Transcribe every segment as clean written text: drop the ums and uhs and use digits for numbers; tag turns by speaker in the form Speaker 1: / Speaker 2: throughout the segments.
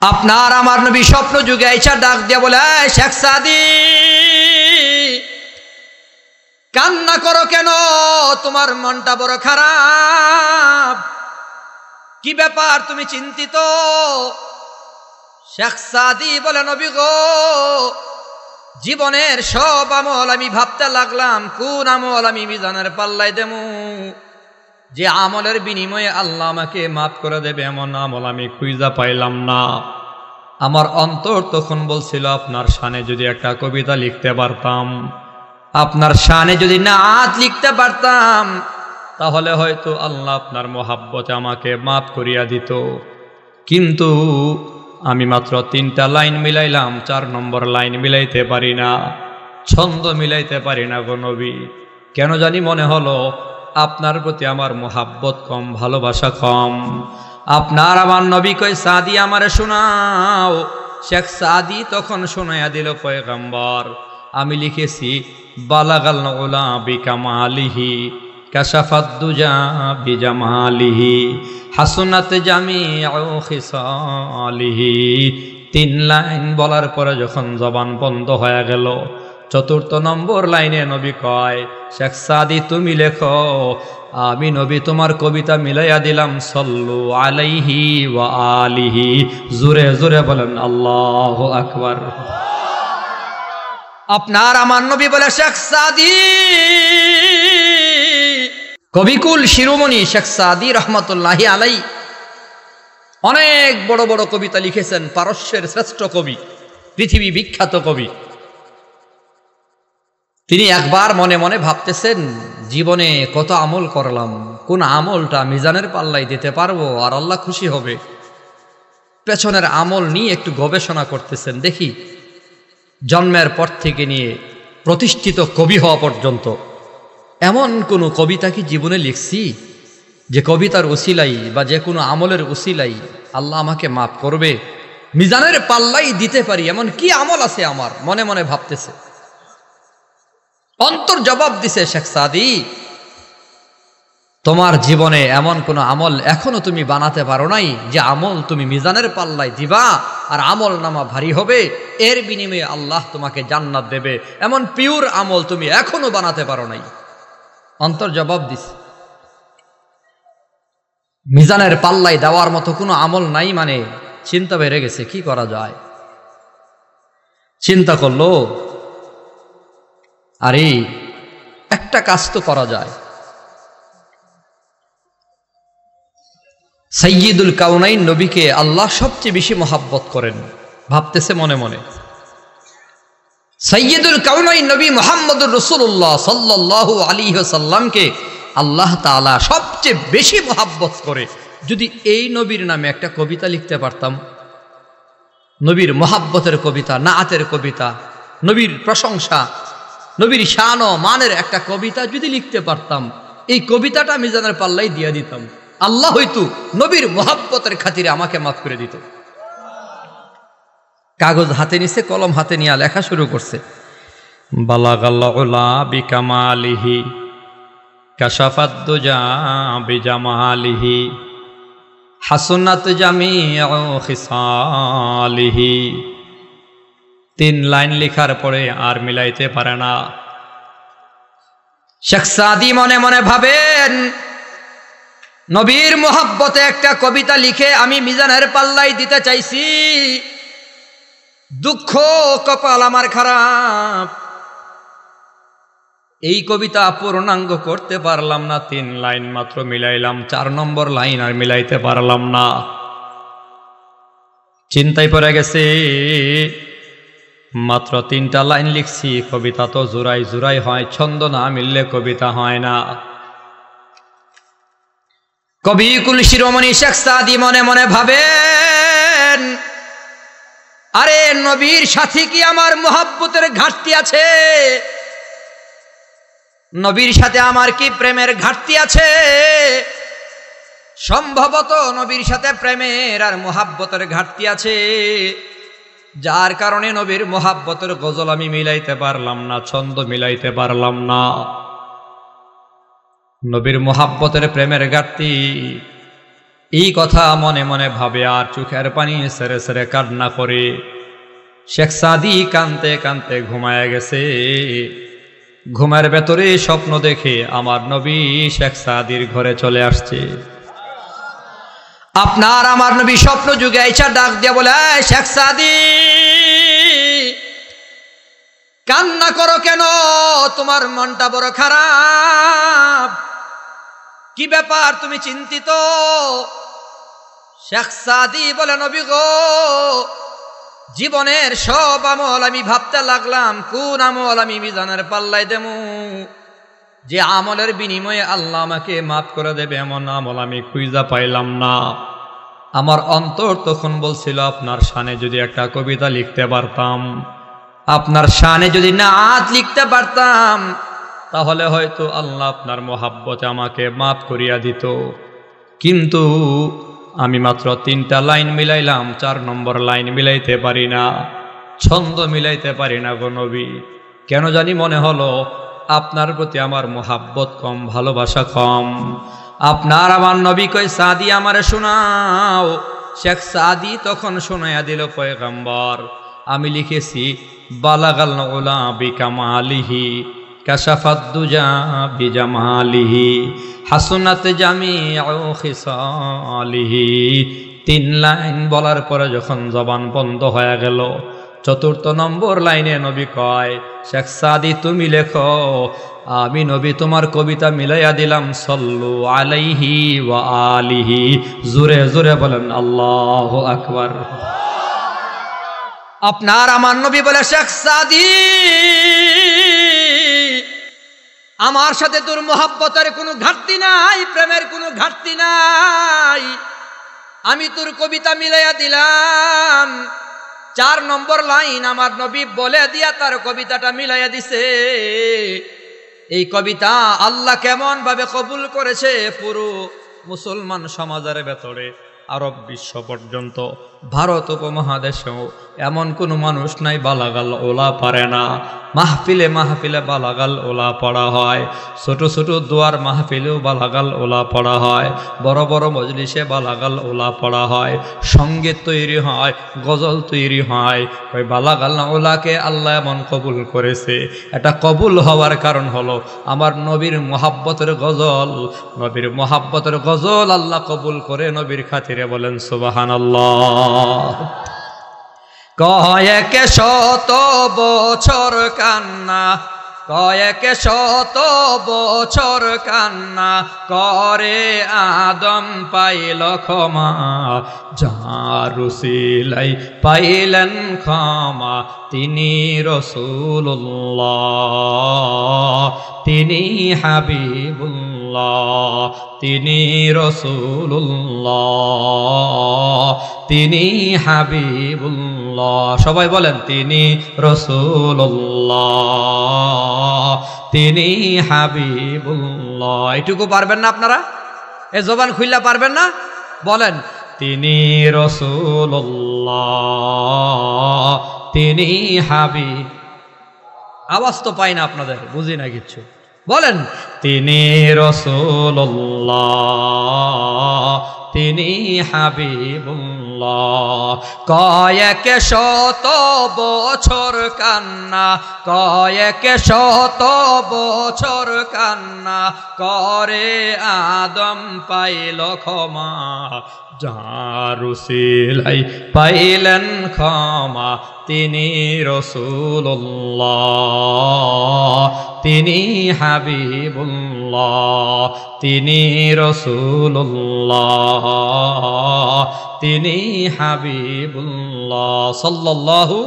Speaker 1: আপনার আমার নবী স্বপ্ন যুগে আইসা ডাক দিয়া বলে, শেখ সাদি কান্না করো কেন? তোমার মনটা বড় খারাপ, কি ব্যাপার? তুমি চিন্তিত? শেখ সাদি বলে, নবী গো, জীবনের সব আমল আমি ভাবতে লাগলাম কোন আমল আমি মিজানের পাল্লায় দেবো, যে আমলের বিনিময়ে আল্লাহ আমাকে মাফ করে দেবে এমন আমল আমি খুঁজা পাইলাম না। আমার অন্তর তখন বলছিল, আপনার শানে যদি একটা কবিতা লিখতে পারতাম, আপনার শানে যদি নাত লিখতে পারতাম, তাহলে হয়তো আল্লাহ আপনার মোহাব্বতে আমাকে মাফ করিয়া দিত। কিন্তু আমি মাত্র 3টা লাইন মিলাইলাম, 4 নম্বর লাইন মিলাইতে পারি না, ছন্দ মিলাইতে পারি না গো নবী। কেন জানি মনে হলো আপনার প্রতি আমার মোহাব্বত কম, ভালোবাসা কম। আপনার আমার নবী কই, সাদি আমারে শোনাও। শেখ সাদি তখন শোনাইয়া দিল, পয়গম্বর আমি লিখেছি, বালাগাল উলা বিকামালিহি কাশাফাত দুজা বিজামালিহি হাসনাত জামিউ খিসালিহি। 3 লাইন বলার পরে যখন জবান বন্ধ হয়ে গেল, 4র্থ নম্বর লাইনে নবী কয়, শেখ সাদি তুমি লেখো, আমি নবী তোমার কবিতা মিলাইয়া দিলাম, সল্লু আলাইহি ওয়া আলিহি। জোরে জোরে বলেন আল্লাহু আকবার। আপনার আমার নবী বলে, শেখ সাদি, কবিকুল শিরোমণি শেখ সাদি রহমতুল্লাহি আলাই অনেক বড় বড় কবিতা লিখেছেন, পারস্যের শ্রেষ্ঠ কবি, পৃথিবী বিখ্যাত কবি। তিনি একবার মনে মনে ভাবতেছেন, জীবনে কত আমল করলাম, কোন আমলটা মিজানের পাল্লায় দিতে পারবো আর আল্লাহ খুশি হবে। পেছনের আমল নিয়ে একটু গবেষণা করতেছেন, দেখি জন্মের পর থেকে নিয়ে প্রতিষ্ঠিত কবি হওয়া পর্যন্ত এমন কোনো কবিতা কি জীবনে লিখছি যে কবিতার উসিলাই বা যে কোনো আমলের উসিলাই আল্লাহ আমাকে মাফ করবে, মিজানের পাল্লাই দিতে পারি, এমন কি আমল আছে আমার? মনে মনে ভাবতেছে। অন্তর জবাব দিছে, শেখ সাদি তোমার জীবনে এমন কোনো আমল এখনো তুমি বানাতে পারো নাই, যে আমল তুমি মিজানের পাল্লায় দিবা আর আমল নামা ভারী হবে, এর বিনিময়ে আল্লাহ তোমাকে জান্নাত দেবে, এমন পিওর আমল তুমি এখনো বানাতে পারো নাই। অন্তর জবাব দিছে, মিজানের পাল্লায় দেওয়ার মতো কোনো আমল নাই, মানে চিন্তা বেড়ে গেছে, কি করা যায়? চিন্তা করলো, আরে একটা কাজ তো করা যায়। সাইয়্যিদুল কাউনাইন নবীকে আল্লাহ সবচেয়ে বেশি মহাব্বত করেন, ভাবতেছে মনে মনে, সাইয়্যিদুল কাউনাইন নবী মুহাম্মদুর রাসূলুল্লাহ সাল্লাল্লাহু আলাইহি ওয়াসাল্লামকে আল্লাহ তাআলা সবচেয়ে বেশি মহাব্বত করে। যদি এই নবীর নামে একটা কবিতা লিখতে পারতাম, নবীর মহাব্বতের কবিতা, নাআতের কবিতা, নবীর প্রশংসা, নবীর শান ও মানের একটা কবিতা যদি লিখতে পারতাম, এই কবিতাটা মিজানের পাল্লাই দিয়ে দিতাম, আল্লাহ হয়তো নবীর মহাব্বতের খাতিরে আমাকে মাফ করে দিত। কাগজ হাতে নিছে, কলম হাতে নিয়ে লেখা শুরু করছে, বালাগাল উলা বিকামালিহি কাশাফাত দুজা বিজামালিহি হাসনাত জামিউ খিসালিহি। 3 লাইন লেখার পরে আর মিলাইতে পারে না। শেখ সাদি মনে মনে ভাবেন, নবীর মোহাব্বতে একটা কবিতা লিখে আমি মিজানের পাল্লাই দিতে চাইছি, দুঃখ কপাল আমার খারাপ, এই কবিতা পূর্ণাঙ্গ করতে পারলাম না, 3 লাইন মাত্র মিলাইলাম, 4 নম্বর লাইন আর মিলাইতে পারলাম না। চিন্তায় পড়ে গেছে, মাত্র 3টা লাইন লিখছি, কবিতা তো জোড়াই জোড়াই হয়, ছন্দ না মিললে কবিতা হয় না। কবিকুল শিরোমণি শেখ সাদি মনে মনে ভাবেন, আরে নবীর সাথে কি আমার মোহাব্বতের ঘাটতি আছে? নবীর সাথে আমার কি প্রেমের ঘাটতি আছে? সম্ভবত নবীর সাথে প্রেমের আর মোহাব্বতের ঘাটতি আছে, যার কারণে নবীর মোহাব্বতের গজল আমি মিলাইতে পারলাম না, ছন্দ মিলাইতে পারলাম না। নবীর মোহাব্বতের প্রেমের ঘাটতি এই কথা মনে মনে ভাবে আর চোখের পানি সেরে সেরে কান্না করে শেখ সাদি কানতে কানতে ঘুমায় গেছে। ঘুমের ভেতরে স্বপ্ন দেখে আমার নবী শেখ সাদির ঘরে চলে আসছে। আপনার আমার নবী স্বপ্ন যুগে আইসা ডাক দিয়া বলে, শেখ সাদি কান্না করো কেন? তোমার মনটা বড় খারাপ, কি ব্যাপার? তুমি চিন্তিত? শেখ সাদি বলে, নবী গো, জীবনের সব আমল আমি ভাবতে লাগলাম কোন আমল আমি মিজানের পাল্লায় দেবো, যে আমলের বিনিময়ে আল্লাহ আমাকে মাফ করে দেবে এমন আমল আমি খুঁজা পাইলাম না। আমার অন্তর তখন বলছিল, আপনার শানে যদি একটা কবিতা লিখতে পারতাম, আপনার শানে যদি নাত লিখতে পারতাম, তাহলে হয়তো আল্লাহ আপনার মোহাব্বতে আমাকে মাফ করিয়া দিত। কিন্তু আমি মাত্র 3টা লাইন মিলাইলাম, 4 নম্বর লাইন মিলাইতে পারি না, ছন্দ মিলাইতে পারি না গো নবী। কেন জানি মনে হলো আপনার প্রতি আমার মোহাব্বত কম, ভালোবাসা কম। আপনার আমার নবী কই, সাদি আমারে শোনাও। শেখ সাদি তখন শোনাইয়া দিল, পয়গম্বর আমি লিখেছি, বালাগাল উলা বিকামালিহি কাশাফাত দুজা বিজামালিহি হাসনাত জামিউ খিসালিহি। 3 লাইন বলার পরে যখন জবান বন্ধ হয়ে গেল, 4র্থ নম্বর লাইনে নবী কয়, শেখ সাদি তুমি লেখো, আমি নবী তোমার কবিতা মিলাইয়া দিলাম, সল্লু আলাইহি ওয়া আলিহি। জোরে জোরে বলেন আল্লাহু আকবার। আপনার আমার নবী বলে, শেখ সাদি আমার সাথে তোর মোহাব্বতের কোনো ঘাটতি নাই, প্রেমের কোনো ঘাটতি নাই, আমি তোর কবিতা মিলাইয়া দিলাম। 4 নম্বর লাইন আমার নবী বলে দিয়া তার কবিতাটা মিলাইয়া দিছে। এই কবিতা আল্লাহ কেমন ভাবে কবুল করেছে, পুরো মুসলমান সমাজের ভেতরে আরব বিশ্ব পর্যন্ত, ভারত উপমহাদেশেও এমন কোনো মানুষ নাই বালাগাল ওলা পারে না। মাহফিলে মাহফিলে বালাগাল ওলা পড়া হয়, ছোট ছোট দোয়ার মাহফিলেও বালাগাল ওলা পড়া হয়, বড় বড় মজলিসে বালাগাল ওলা পড়া হয়, সঙ্গীত তৈরি হয়, গজল তৈরি হয়। ওই বালাগাল ওলাকে আল্লাহ এমন কবুল করেছে। এটা কবুল হওয়ার কারণ হলো আমার নবীর মোহাব্বতের গজল। নবীর মোহাব্বতের গজল আল্লাহ কবুল করে নবীর খাতিরে, বলেন সুবহানাল্লাহ। কয়েক শত বছর কান্না, কয়েক শত বছর কান্না করে আদম পাইল ক্ষমা, যার উসিলাই পাইলেন ক্ষমা তিনি রাসূলুল্লাহ, তিনি হাবিবুল্লাহ, তিনি রাসূলুল্লাহ, তিনি হাবিবুল্লাহ। সবাই বলেন, তিনি রাসূলুল্লাহ, তিনি হাবিবুল্লাহ। এটুকু পারবেন না আপনারা? এ জবান খুইলা পারবেন না? বলেন, তিনি রাসূলুল্লাহ, তিনি হাবিব। আওয়াজ তো পাই না আপনাদের, বুঝি না কিচ্ছু। বলেন, তিনি রাসূলুল্লাহ, তিনি হাবিবুল্লাহ। কয়েক শত বছর কান্না, কয়েক শত বছর কান্না করে আদম পাইল ক্ষমা, যার উসিলাই পাইলেন ক্ষমা তিনি রাসূলুল্লাহ, তিনি হাবিবুল্লাহ, তিনি রাসূলুল্লাহ, তিনি হাবিবুল্লাহ সাল্লাল্লাহু।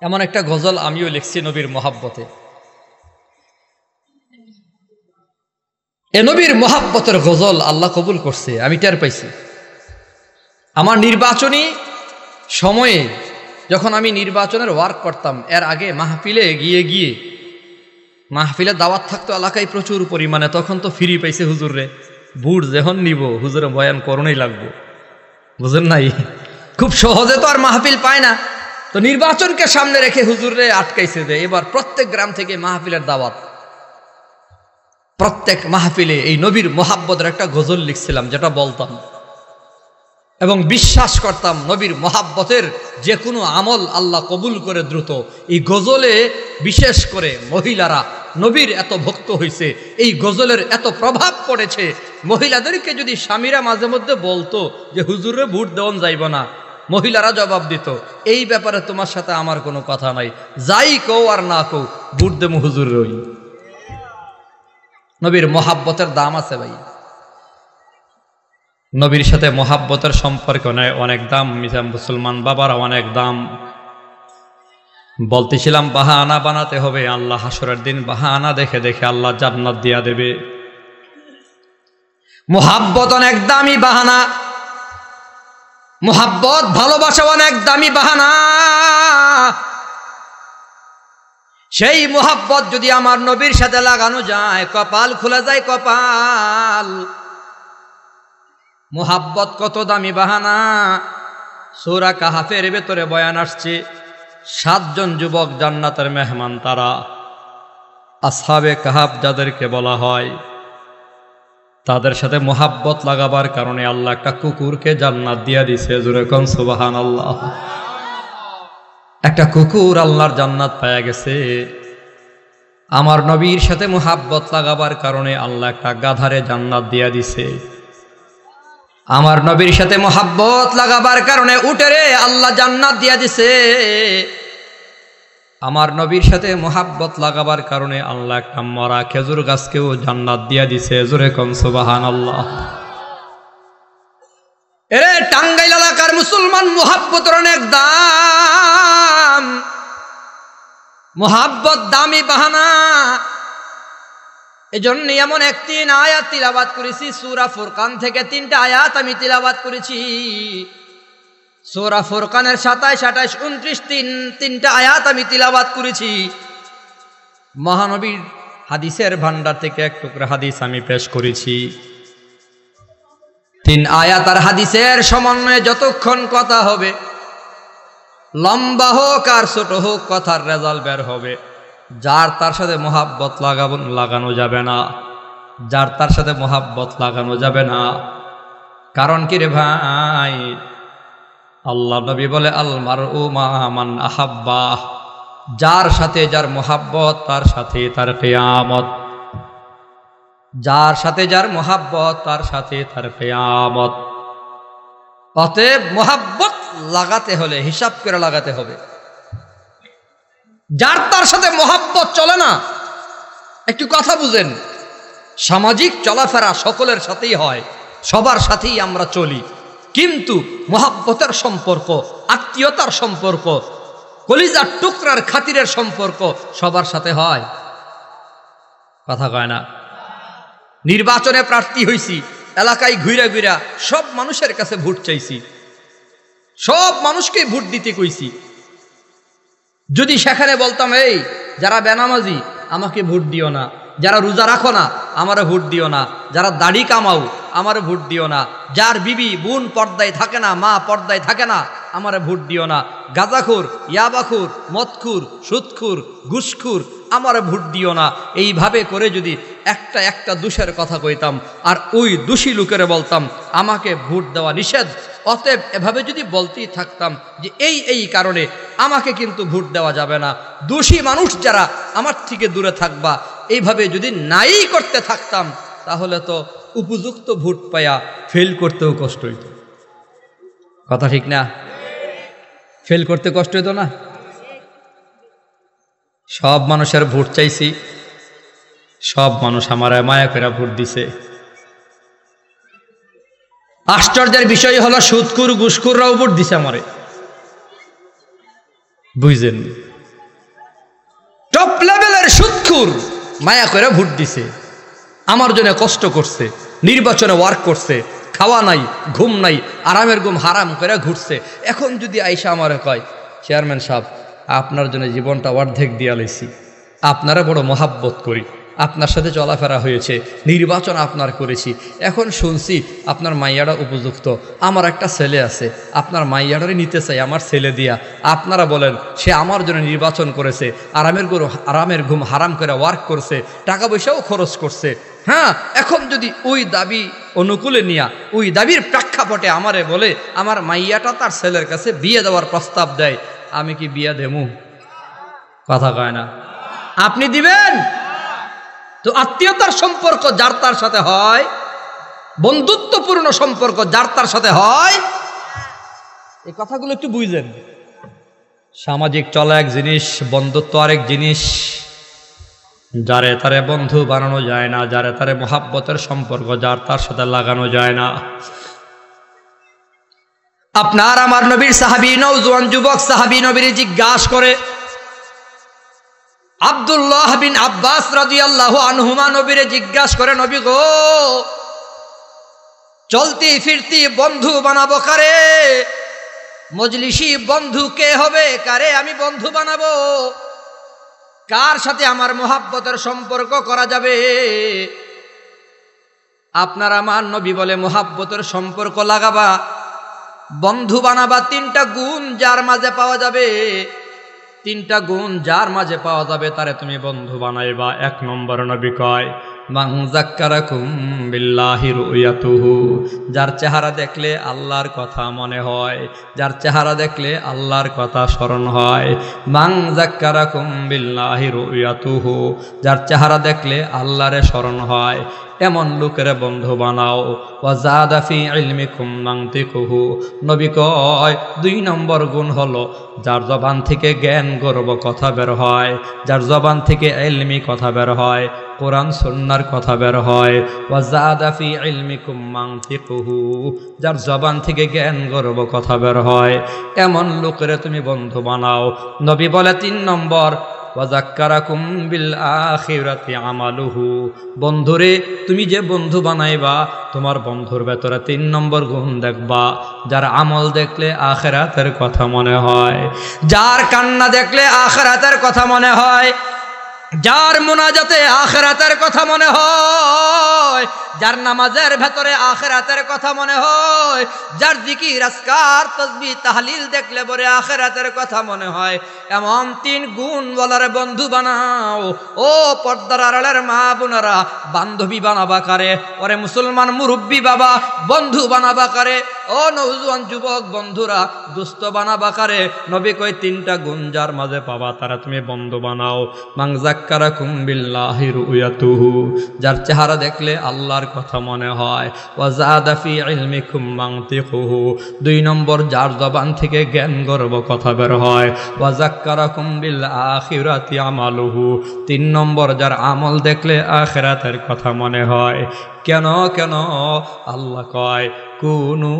Speaker 1: এমন একটা গজল আমিও লিখছি নবীর মোহাব্বতে। এ নবীর মোহাব্বতের গজল আল্লাহ কবুল করছে, আমি টের পাইছি। আমার নির্বাচনী সময়ে যখন আমি নির্বাচনের ওয়ার্ক করতাম, এর আগে মাহফিলে গিয়ে মাহফিলে দাওয়াত থাকতো এলাকায় প্রচুর পরিমাণে, তখন তো ফ্রি পাইছে হুজুর রে, বুট যখন নিব হুজুরে বয়ান করণই লাগবো, বুঝেন নাই? খুব সহজে তো আর মাহফিল পায় না, তো নির্বাচনকে সামনে রেখে হুজুর রে আটকাইছে যে এবার প্রত্যেক গ্রাম থেকে মাহফিলের দাওয়াত। প্রত্যেক মাহফিলে এই নবীর মোহাব্বতের একটা গজল লিখছিলাম, যেটা বলতাম এবং বিশ্বাস করতাম নবীর মোহাব্বতের যে কোনো আমল আল্লাহ কবুল করে দ্রুত। এই গজলে বিশেষ করে মহিলারা নবীর এত ভক্ত হয়েছে, এই গজলের এত প্রভাব পড়েছে। মহিলাদেরকে যদি স্বামীরা মাঝে মধ্যে বলতো যে হুজুরে ভোট দেওয়ান যাইব না, মহিলারা জবাব দিত, এই ব্যাপারে তোমার সাথে আমার কোনো কথা নাই, যাই কও আর না কও, ভোট দেবো হুজুর রই। নবীর মোহাব্বতের দাম আছে ভাই, নবীর সাথে মোহাব্বতের সম্পর্ক নেয় অনেক দাম। মুসলমান বাবারা অনেক দাম। বলতেছিলাম বাহানা বানাতে হবে, আল্লাহ হাসরের দিন বাহানা দেখে দেখে আল্লাহ জান্নাত দিয়া দেবে। মোহাব্বত অনেক দামি বাহানা, মোহাব্বত ভালোবাসা অনেক দামি বাহানা। সেই মোহাব্বত যদি আমার নবীর সাথে লাগানো যায়, কপাল খোলা যায়, কপাল। মোহাব্বত কত দামি বাহানা। সূরা কাহাফের ভেতরে বয়ান আসছে, 7 জন যুবক জান্নাতের মেহমান, তারা আসহাবে কাহাফ যাদেরকে বলা হয়। তাদের সাথে মোহাব্বত লাগাবার কারণে আল্লাহ একটা কুকুরকে জান্নাত দিয়া দিছে। জোরে কোন সুবহানাল্লাহ। একটা কুকুর আল্লাহর জান্নাত পায়া গেছে। আমার নবীর সাথে মোহাব্বত লাগাবার কারণে আল্লাহ একটা গাধারে জান্নাত দিয়া দিছে। আমার নবীর সাথে মোহাব্বত লাগাবার কারণে উটেরে আল্লাহ জান্নাত দিয়া দিছে। আমার নবীর সাথে মোহাব্বত লাগাবার কারণে আল্লাহ একটা মরা খেজুর গাছকেও জান্নাত দিয়া দিছে। জোরে কোন সুবহানাল্লাহ। এরে টাঙ্গাইল এলাকার মুসলমান, মোহাব্বতের অনেক দাম। মোহাব্বত দামি বাহানা। এজন্য এমন 3 আয়াত তিলাওয়াত করেছি সূরা ফুরকান থেকে। 3টা আয়াত আমি তিলাওয়াত করেছি সূরা ফুরকানের 27, 28, 29, 3টা আয়াত আমি তিলাওয়াত করেছি। মহানবীর হাদিসের ভান্ডার থেকে এক টুকরা হাদিস আমি পেশ করেছি। 3 আয়াত আর হাদিসের সমন্বয়ে যতক্ষণ কথা হবে, লম্বা হোক আর ছোট হোক, কথার রেজাল্ট বের হবে। যার তার সাথে মোহাব্বত লাগানো যাবে না, যার তার সাথে মোহাব্বত লাগানো যাবে না। কারণ কি রে ভাই, আল্লাহ নবী বলে আল মারউ মা মান আহাব্বা, যার সাথে যার মোহাব্বত তার সাথে তার কিয়ামত। যার সাথে যার মোহাব্বত তার সাথে তার কিয়ামত। অতএব মোহাব্বত লাগাতে হলে হিসাব করে লাগাতে হবে। যার তার সাথে মোহাব্বত চলে না, একটু কথা বুঝেন, সামাজিক চলাফেরা সকলের সাথেই হয়, সবার সাথেই আমরা চলি, কিন্তু মোহাব্বতের সম্পর্ক, আত্মীয়তার সম্পর্ক, কলিজার টুকরার খাতিরের সম্পর্ক সবার সাথে হয়? কথা কয় না। নির্বাচনে প্রার্থী হইছি, এলাকায় ঘুরা ঘুরা সব মানুষের কাছে ভোট চাইছি, সব মানুষকে ভোট দিতে কইছি। যদি সেখানে বলতাম এই যারা বেনামাজি আমাকে ভোট দিও না, যারা রোজা রাখো না আমারে ভোট দিও না, যারা দাড়ি কামাও আমারে ভোট দিও না, যার বিবি বোন পর্দায় থাকে না, মা পর্দায় থাকে না, আমারে ভোট দিও না, গাঁজাখুর, ইয়াবাখুর, মদখুর, সুদখুর, ঘুষখুর, আমারে ভোট দিও না, এইভাবে করে যদি একটা একটা দোষের কথা কইতাম আর ওই দোষী লোকেরে বলতাম আমাকে ভোট দেওয়া নিষেধ, অতএব এভাবে যদি বলতেই থাকতাম যে এই কারণে আমাকে কিন্তু ভোট দেওয়া যাবে না, দোষী মানুষ যারা আমার থেকে দূরে থাকবা, এইভাবে যদি নাই করতে থাকতাম, তাহলে তো উপযুক্ত ভোট পায়া ফেল করতেও কষ্ট হইত। কথা ঠিক না? ফেল করতে কষ্ট হইতো না? সব মানুষের ভোট চাইছি, সব মানুষ আমার মায়া করে ভোট দিছে। আশ্চর্যের বিষয় হলো সুদকুর ঘুষখুররাও ভোট দিছে আমারে, বুঝলেন? টপ লেভেলের সুদকুর মায়া করে ভোট দিছে, আমার জন্য কষ্ট করছে, নির্বাচনে ওয়ার্ক করছে, খাওয়া নাই, ঘুম নাই, আরামের ঘুম হারাম করে ঘুরছে। এখন যদি আইসা আমারে কয় চেয়ারম্যান সাহেব আপনার জন্য জীবনটা অর্ধেক দিয়া লাইছি, আপনারা বড় মহাব্বত করি, আপনার সাথে চলাফেরা হয়েছে, নির্বাচন আপনার করেছি, এখন শুনছি আপনার মাইয়াটা উপযুক্ত, আমার একটা ছেলে আছে, আপনার মাইয়াটারে নিতে চাই আমার ছেলে দিয়া, আপনারা বলেন সে আমার জন্য নির্বাচন করেছে, আরামের ঘুম হারাম করে ওয়ার্ক করছে, টাকা পয়সাও খরচ করছে, হ্যাঁ, এখন যদি ওই দাবি অনুকূলে নিয়া ওই দাবির প্রেক্ষাপটে আমারে বলে আমার মাইয়াটা তার ছেলের কাছে বিয়ে দেওয়ার প্রস্তাব দেয়, আমি কি বিয়ে দেবো? কথা কয় না। আপনি দিবেন? তো আত্মীয়তার সম্পর্ক যার তার সাথে হয়, বন্ধুত্বপূর্ণ সম্পর্ক যার তার সাথে হয়, এই কথাগুলো একটু বুঝলেন। সামাজিক চলা এক জিনিস, বন্ধুত্ব আরেক জিনিস। যারে তারে বন্ধু বানানো যায় না, যারে তারে মোহাব্বতের সম্পর্ক যার তার সাথে লাগানো যায় না। আপনার আমার নবীর সাহাবী, নওজোয়ান যুবক সাহাবী নবীর জিজ্ঞাসা করে, আব্দুল্লাহ বিন আব্বাস রাদিয়াল্লাহু আনহুমা নবীরে জিজ্ঞাসা করে, নবী গো, চলতি ফিরতি বন্ধু বানাবো কারে? মজলিসি বন্ধু কে হবে? কারে আমি বন্ধু বানাবো? কার সাথে আমার মোহাব্বতের সম্পর্ক করা যাবে? আপনার আমার নবী বলে, মোহাব্বতের সম্পর্ক লাগাবা, বন্ধু বানাবা, তিনটা গুণ যার মাঝে পাওয়া যাবে, তিনটা গুণ যার মাঝে পাওয়া যাবে তারে তুমি বন্ধু বানাইবা। এক নম্বর নবী কয়, মান যাক্কারাকুম বিল্লাহি রুয়াতুহু, যার চেহারা দেখলে আল্লাহর কথা মনে হয়, যার চেহারা দেখলে আল্লাহর কথা স্মরণ হয়। মান যাক্কারাকুম বিল্লাহি রুয়াতুহু, যার চেহারা দেখলে আল্লাহরে স্মরণ হয়, এমন লোকের বন্ধু বানাও। ওয়া যাদা ফি ইলমিকুম মানতিকুহু, নবী কয় ২ নম্বর গুণ হলো যার জবান থেকে জ্ঞান গর্ব কথা বের হয়, যার জবান থেকে ইলমি কথা বের হয়, কোরআন সুন্নাহর কথা বের হয়। ওয়া যাদা ফি ইলমিকুম মানতিকুহু, যার জবান থেকে জ্ঞান গর্ব কথা বের হয়, এমন লোকের তুমি বন্ধু বানাও। নবী বলে ৩ নম্বর, ওয়াযাক্কারাকুম বিল আখিরাতি আমালুহু, বন্ধুরে তুমি যে বন্ধু বানাইবা তোমার বন্ধুর ভেতরে ৩ নম্বর গুণ দেখবা, যার আমল দেখলে আখিরাতের কথা মনে হয়, যার কান্না দেখলে আখিরাতের কথা মনে হয়, যার মুনাজাতে আখিরাতের কথা মনে হয়, যার নামাজের ভেতরে আখিরাতের কথা মনে হয়, যার জিকির আজকার তাসবিহ তাহলিল দেখলে পরে আখিরাতের কথা মনে হয়, এমন ৩ গুণ বলার বন্ধু বানাও। ও পর্দার আড়ালের মা বোনেরা, বান্ধবী বানাবা কারে? ওরে মুসলমান মুরব্বী বাবা, বন্ধু বানাবা কারে? ও নওজোয়ান যুবক বন্ধুরা, দুস্থ বানাবা কারে? নবী কই ৩টা গুণ যার মাঝে পাবা তারা তুমি বন্ধু বানাও। মান যাক্কারাকুম বিল্লাহি রুয়াতুহু, যার চেহারা দেখলে আল্লাহর কথা মনে হয়। ওয়া যাদা ফি ইলমিকুম মানতিকুহু, ২ নম্বর যার জবান থেকে জ্ঞান গর্ব কথা বের হয়। ওয়া যাক্কারাকুম বিল আখিরাতি আমালুহু, ৩ নম্বর যার আমল দেখলে আখিরাতের কথা মনে হয়। কেন কেন? আল্লাহ কয় কুনু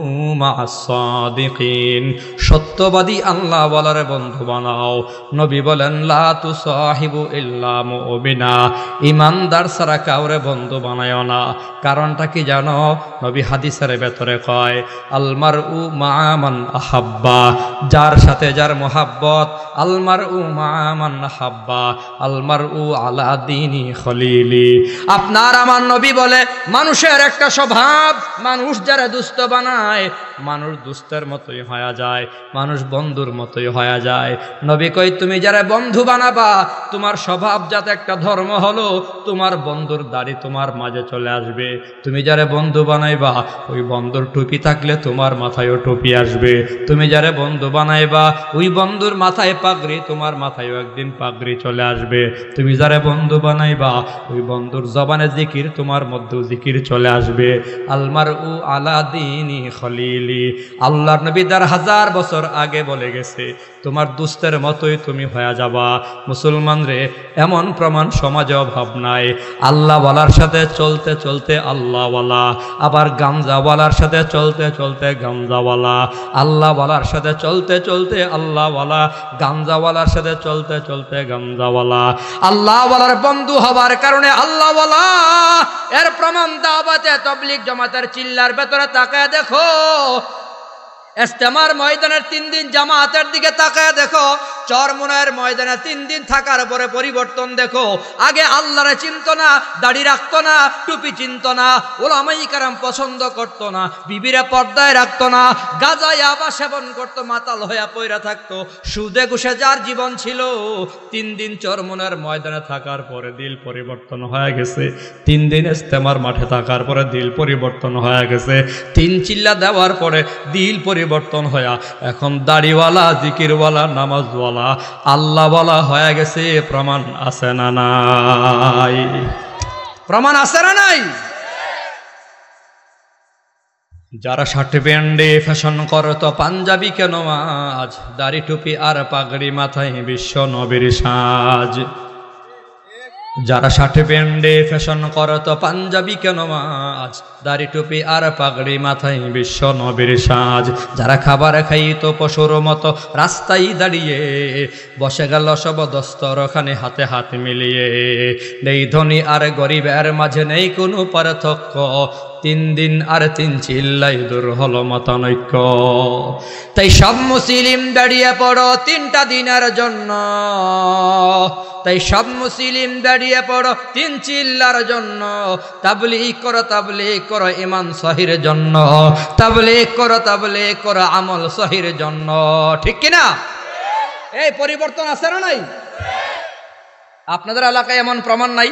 Speaker 1: মা'আস সাদিকিন, সত্যবাদী আল্লাহ বলার বন্ধু বানাও। নবী বলেন লা তুসাহিবু ইল্লা মুমিনা, ইমানদার ছাড়া কাউরে বন্ধু বানায়ও না। কারণটা কি জানো? নবী হাদিসের ভেতরে কয় আল মারউ মা'a মান আহাব্বা, যার সাথে যার মোহাব্বত, আল মারউ মা'a মান আহাব্বা, আল মারউ আলা দীনি খলিলি। আপনার আমার নবী বলে মানুষের একটা স্বভাব, মানুষ যারা দুস্থ বানায়, মানুষ দুস্থের মতোই হয়ে যায়, মানুষ বন্ধুর মতোই হয়ে যায়। নবী কই তুমি যারা বন্ধু বানাবা, তোমার স্বভাব যাতে একটা ধর্ম হলো, তোমার বন্ধুর দাড়ি তোমার মাঝে চলে আসবে। তুমি যারা বন্ধু বানাইবা, ওই বন্ধুর টুপি থাকলে তোমার মাথায়ও টুপি আসবে। তুমি যারা বন্ধু বানাইবা, ওই বন্ধুর মাথায় পাগড়ি, তোমার মাথায়ও একদিন পাগড়ি চলে আসবে। তুমি যারা বন্ধু বানাইবা, ওই বন্ধুর জবানে জিকির, তোমার মধ্যেও জিকির চলে আসবে। আল মারউ আলা দীনি খলিলি, আল্লাহর নবী ১০০০ বছর আগে বলে গেছে তোমার দুস্থের মতোই তুমি হয়ে যাবা। মুসলমান রে, এমন প্রমাণ সমাজে অভাব নাই। আল্লাহ ওয়ালার সাথে চলতে চলতে আল্লাহওয়ালা, আবার গামজাওয়ালার সাথে চলতে চলতে গামজাওয়ালা, আল্লাহ ওয়ালার সাথে চলতে চলতে আল্লাহওয়ালা, গামজাওয়ালার সাথে চলতে চলতে গামজাওয়ালা। আল্লাহওয়ালার বন্ধু হবার কারণে আল্লাহওয়ালা, এর প্রমাণ দাওয়াতে তাবলীগ জামাতের চিল্লার ভেতরে তাকায় দেখো, ইজতেমার ময়দানের 3 দিন জামাতের দিকে তাকায় দেখো, চরমোনাইয়ের ময়দানে 3 দিন থাকার পরে পরিবর্তন দেখো। আগে আল্লাহরে চিনত না, দাড়ি রাখতো না, টুপি চিনত না, উলামায়ে কেরাম পছন্দ করতো না, বিবিরা পর্দায় রাখতো না, গাঁজা ইয়াবা সেবন করতো, মাতাল হইয়া পইরা থাকতো, সুদে ঘুষে যার জীবন ছিল। 3 দিন চরমোনাইয়ের ময়দানে থাকার পরে দিল পরিবর্তন হয়ে গেছে। 3 দিন ইস্তেমার মাঠে থাকার পরে দিল পরিবর্তন হয়ে গেছে। 3 চিল্লা দেওয়ার পরে দিল পরিবর্তন হয়ে এখন দাড়িওয়ালা, জিকিরওয়ালা, নামাজওয়ালা, আল্লাহওয়ালা হয়ে গেছে। প্রমাণ আছে না নাই? প্রমাণ আছে না নাই? যারা শার্ট প্যান্টে ফ্যাশন করতো, পাঞ্জাবি কেন আজ, দাড়ি টুপি আর পাগড়ি মাথায় বিশ্ব নবীর সাজ। যারা শার্ট প্যান্টে ফ্যাশন করতো, পাঞ্জাবি কেন আজ, দাড়ি টুপি আর পাগড়ি মাথায় বিশ্ব নবীর সাজ। যারা খাবার খাইতো পশুর মতো রাস্তায় দাঁড়িয়ে, বসে গেল সব দস্তরখানে হাতে হাত মিলিয়ে। নেই ধনী আর গরিবের মাঝে নেই কোনো পার্থক্য, 3 দিন আর 3 চিল্লাই দূর হলো মতানৈক্য। তাই সব মুসলিম দাঁড়িয়ে পড়ো 3টা দিনের জন্য, তাই সব মুসলিম দাঁড়িয়ে পড়ো 3 চিল্লার জন্য। তাবলীগ করো, তাবলীগ করো ঈমান সহির জন্য, তাবলীগ করো, তাবলীগ করো আমল সহির জন্য। ঠিক কিনা? এই পরিবর্তন আছে না নাই? আপনাদের এলাকায় এমন প্রমাণ নাই?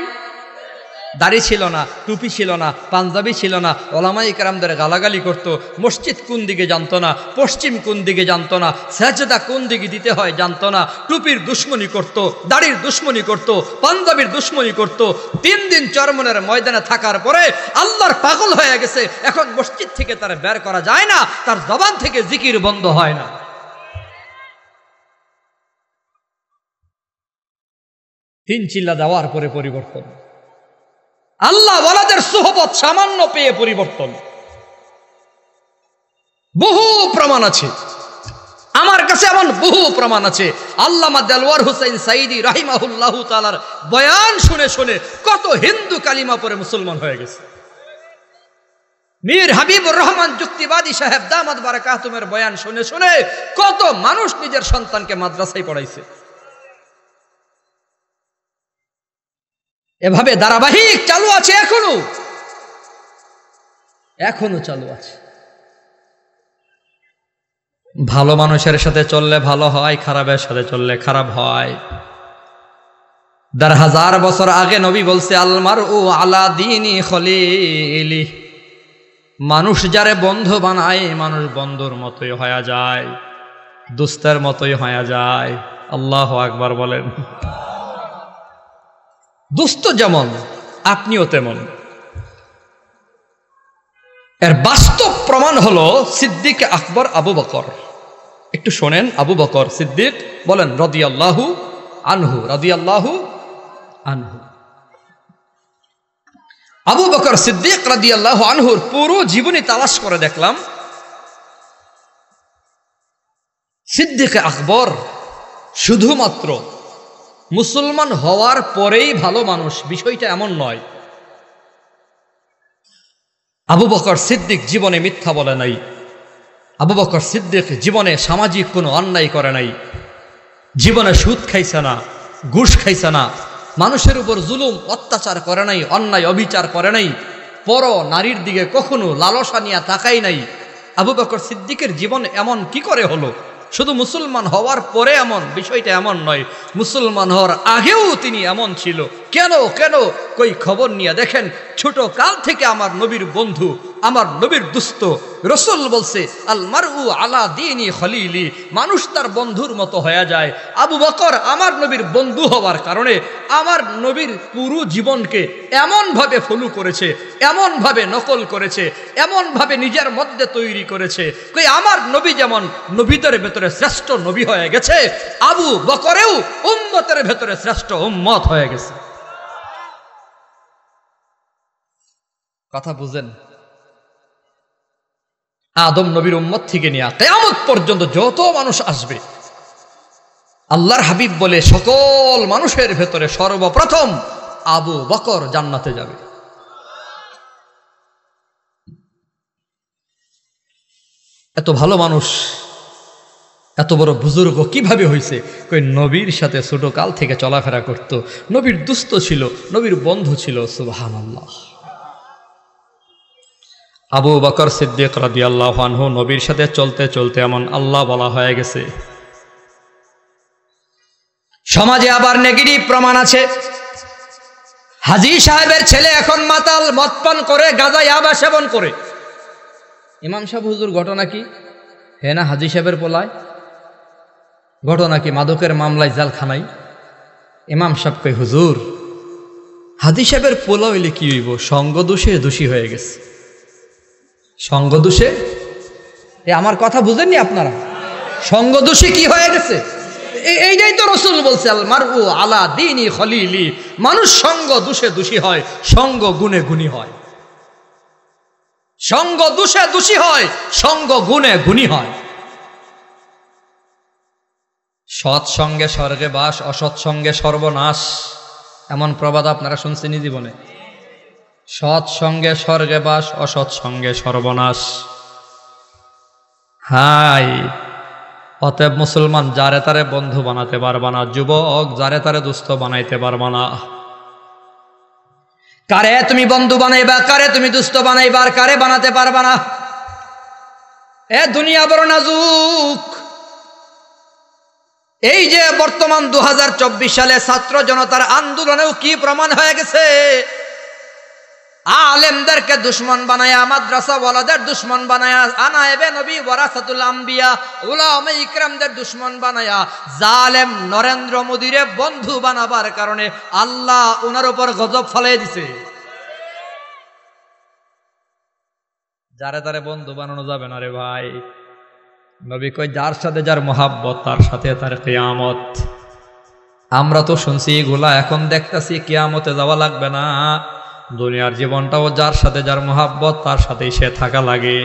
Speaker 1: দাড়ি ছিল না, টুপি ছিল না, পাঞ্জাবি ছিল না, ওলামায়ে কেরামদের গালাগালি করতো, মসজিদ কোন দিকে জানতো না, পশ্চিম কোন দিকে জানতো না, সেজদা কোন দিকে দিতে হয় জানতো না, টুপির দুশ্মনী করতো, দাড়ির দুশ্মনী করতো, পাঞ্জাবির দুশ্মনী করতো। 3 দিন চরমোনাইয়ের ময়দানে থাকার পরে আল্লাহর পাগল হয়ে গেছে। এখন মসজিদ থেকে তার বের করা যায় না, তার জবান থেকে জিকির বন্ধ হয় না। তিন চিল্লা দেওয়ার পরে পরিবর্তন। আল্লাহ ওয়ালাদের সুহবত সামান্য পেয়ে পরিবর্তন। বহু প্রমাণ আছে আমার কাছে, এমন বহু প্রমাণ আছে। আল্লামা দেলওয়ার হোসেন সাইদি রাহিমাহুল্লাহু তাআলার বয়ান শুনে শুনে কত হিন্দু কালিমা পড়ে মুসলমান হয়ে গেছে। মীর হাবিবুর রহমান যুক্তিবাদী সাহেব দামাত বারাকাতুমের বয়ান শুনে শুনে কত মানুষ নিজের সন্তানকে মাদ্রাসায় পড়াইছে। এভাবে ধারাবাহিক চালু আছে, এখনো চালু আছে। ভালো মানুষের সাথে চললে ভালো হয়, খারাপের সাথে চললে খারাপ হয়। 1000 বছর আগে নবী বলছে, আলমারউ আলা দীনি খলিলি, মানুষ যারে বন্ধু বানায় মানুষ বন্ধুর মতোই হয়ে যায়, দোস্তের মতোই হয়ে যায়। আল্লাহু আকবার বলেন। দোস্ত যেমন আপনিও তেমন। এর বাস্তব প্রমাণ হলো সিদ্দিক আকবর আবু বকর। একটু শোনেন, আবু বকর সিদ্দিক বলেন রাদিয়াল্লাহু আনহু, রাদিয়াল্লাহু আনহু। আবু বকর সিদ্দিক রাদিয়াল্লাহু আনহুর পুরো জীবনী তালাশ করে দেখলাম, সিদ্দিক আকবর শুধুমাত্র মুসলমান হওয়ার পরেই ভালো মানুষ, বিষয়টা এমন নয়। আবু বকর সিদ্দিক জীবনে মিথ্যা বলে নাই, আবু বকর সিদ্দিক জীবনে সামাজিক কোনো অন্যায় করে নাই, জীবনে সুদ খাইছে না, ঘুষ খাইছে না, মানুষের উপর জুলুম অত্যাচার করে নাই, অন্যায় অবিচার করে নাই, পর নারীর দিকে কখনো লালসা নিয়ে তাকাই নাই। আবু বকর সিদ্দিকের জীবন এমন কি করে হলো? শুধু মুসলমান হওয়ার পরে এমন, বিষয়টা এমন নয়, মুসলমান হওয়ার আগেও তিনি এমন ছিল। কেন কেন কই খবর নিয়ে দেখেন। ছোট কাল থেকে আমার নবীর বন্ধু, আমার নবীর দুস্থ। রসুল বলছে, আল মারউ আলা দীনি খলিলি, মানুষ তার বন্ধুর মতো হয়ে যায়। আবু বকর আমার নবীর বন্ধু হওয়ার কারণে আমার নবীর পুরো জীবনকে এমনভাবে ফলো করেছে, এমনভাবে নকল করেছে, এমনভাবে নিজের মধ্যে তৈরি করেছে। কই আমার নবী যেমন নবীদের ভেতরে শ্রেষ্ঠ নবী হয়ে গেছে, আবু বকরেও উম্মতের ভেতরে শ্রেষ্ঠ উম্মত হয়ে গেছে। কথা বুঝেন? আদম নবীর উম্মত থেকে নিয়ে কিয়ামত পর্যন্ত যত মানুষ আসবে, আল্লাহর হাবিব বলে সকল মানুষের ভেতরে সর্বপ্রথম আবু বকর জান্নাতে যাবে। এত ভালো মানুষ, এত বড় বুজুর্গ কিভাবে হয়েছে? কই নবীর সাথে ছোট কাল থেকে চলাফেরা করত, নবীর দুস্থ ছিল, নবীর বন্ধু ছিল। সুবহানাল্লাহ। আবু বকর সিদ্দিক রাদিয়াল্লাহু আনহু নবীর সাথে চলতে চলতে এমন আল্লাহ বলা হয়ে গেছে। সমাজে আবার নেগেটিভ প্রমাণ আছে। হাজী সাহেবের ছেলে এখন মাতাল, মদ পান করে, গাঁজা ইয়াবা সেবন করে। ইমাম সাহেব হুজুর ঘটনা কি? হে না হাজী সাহেবের পোলায়। ঘটনা কি? মাদকের মামলায় জেলখানায়। ইমাম সাহেব কই হুজুর হাজী সাহেবের পোলা হইলে কি হইব? সঙ্গ দোষে দোষী হয়ে গেছে। সঙ্গ দোষে, আমার কথা বুঝেননি আপনারা? সঙ্গ দোষে কি হয়ে গেছে? এইটাই তো রাসূল বলছে, আল মারউ আলা দীনি খলিলি। মানুষ সঙ্গ দোষে দোষী হয়, সঙ্গ গুণে গুণী হয়। সঙ্গ দোষে দোষী হয়, সঙ্গ গুণে গুণী হয়। সৎ সঙ্গে স্বর্গে বাস, অসৎ সঙ্গে সর্বনাশ, এমন প্রবাদ আপনারা শুনছেন জীবনে? সৎ সঙ্গে স্বর্গে বাস, অসৎ সঙ্গে সর্বনাশ। হাই, অতএব মুসলমান যারে তারে বন্ধু বানাতে পারবা না, যুবক যারে তারে দুস্থ বানাইতে পারবা না। কারে তুমি বন্ধু বানাইবা, কারে তুমি দুস্থ বানাইবা, আর কারে বানাতে পারবা না। এ দুনিয়া বড় নাজুক। এই যে বর্তমান 2024 সালে ছাত্র জনতার আন্দোলনেও কি প্রমাণ হয়ে গেছে? আলেমদেরকে দুশ্মন বানায়া, মাদ্রাসা ওয়ালাদের দুশ্মন বানায়া, আনায়েবে নবী ওয়ারাসাতুল আম্বিয়া উলামায়ে ইকরামদের দুশ্মন বানায়া, জালেম নরেন্দ্র মোদীরে বন্ধু বানাবার কারণে আল্লাহ ওনার উপর গজব ফলাই দিছে। যারে তারে বন্ধু বানানো যাবে না রে ভাই। নবী কই যার সাথে যার মোহাব্বত তার সাথে তার কিয়ামত। আমরা তো শুনছি এগুলা, এখন দেখতেছি কিয়ামতে যাওয়া লাগবে না। দুনিয়ার জীবনটাও যার সাথে যার মোহাব্বত তার সাথেই সে থাকা লাগে।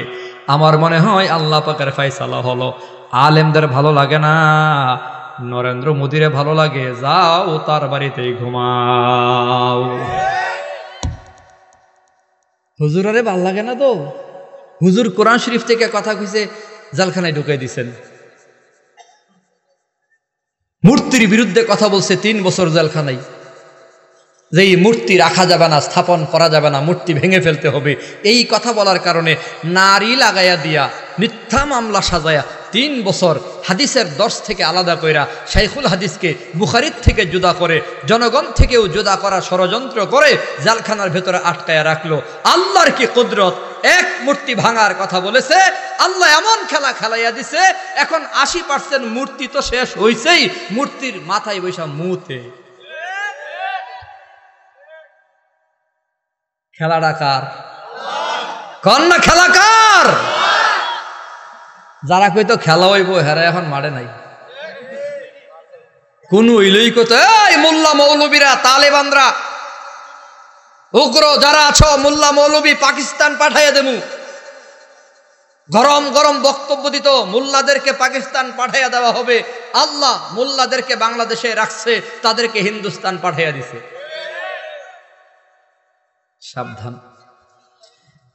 Speaker 1: আমার মনে হয় আল্লাহ পাকের ফায়সালা হলো, আলেমদের ভালো লাগে না, নরেন্দ্র মোদীরে ভালো লাগে, যাও তার বাড়িতেই ঘুমাও। হুজুরারে ভাল লাগে না তো? হুজুর কোরআন শরীফ থেকে কথা কইছে, জেলখানায় ঢুকাই দিছেন। মূর্তির বিরুদ্ধে কথা বলছে, 3 বছর জেলখানায়। যেই মূর্তি রাখা যাবে না, স্থাপন করা যাবে না, মূর্তি ভেঙে ফেলতে হবে, এই কথা বলার কারণে নারী লাগাইয়া দিয়া, মিথ্যা মামলা সাজায়া 3 বছর হাদিসের দর্শ থেকে আলাদা কইরা, শাইখুল হাদিসকে বুখারীর থেকে জুদা করে, জনগণ থেকেও জুদা করা ষড়যন্ত্র করে জেলখানার ভেতরে আটকায়া রাখলো। আল্লাহর কি কুদরত! এক মূর্তি ভাঙার কথা বলেছে, আল্লাহ এমন খেলা খেলাইয়া দিছে, এখন 80% মূর্তি তো শেষ হইছেই, মূর্তির মাথায় বৈশা মুতে। খেলাটা কার? কন্যা খেলা কার? যারা কইতো খেলা হইব হেরা এখন মাঠে নাই। কোন হইলেই কত, এই মোল্লা মৌলবীরা, তালেবানরা, উগ্র যারা আছো, মোল্লা মৌলবী পাকিস্তান পাঠাইয়া দেবো। গরম গরম বক্তব্য দিত, মোল্লাদেরকে পাকিস্তান পাঠাইয়া দেওয়া হবে। আল্লাহ মোল্লাদেরকে বাংলাদেশে রাখছে, তাদেরকে হিন্দুস্তান পাঠাইয়া দিছে। সাবধান,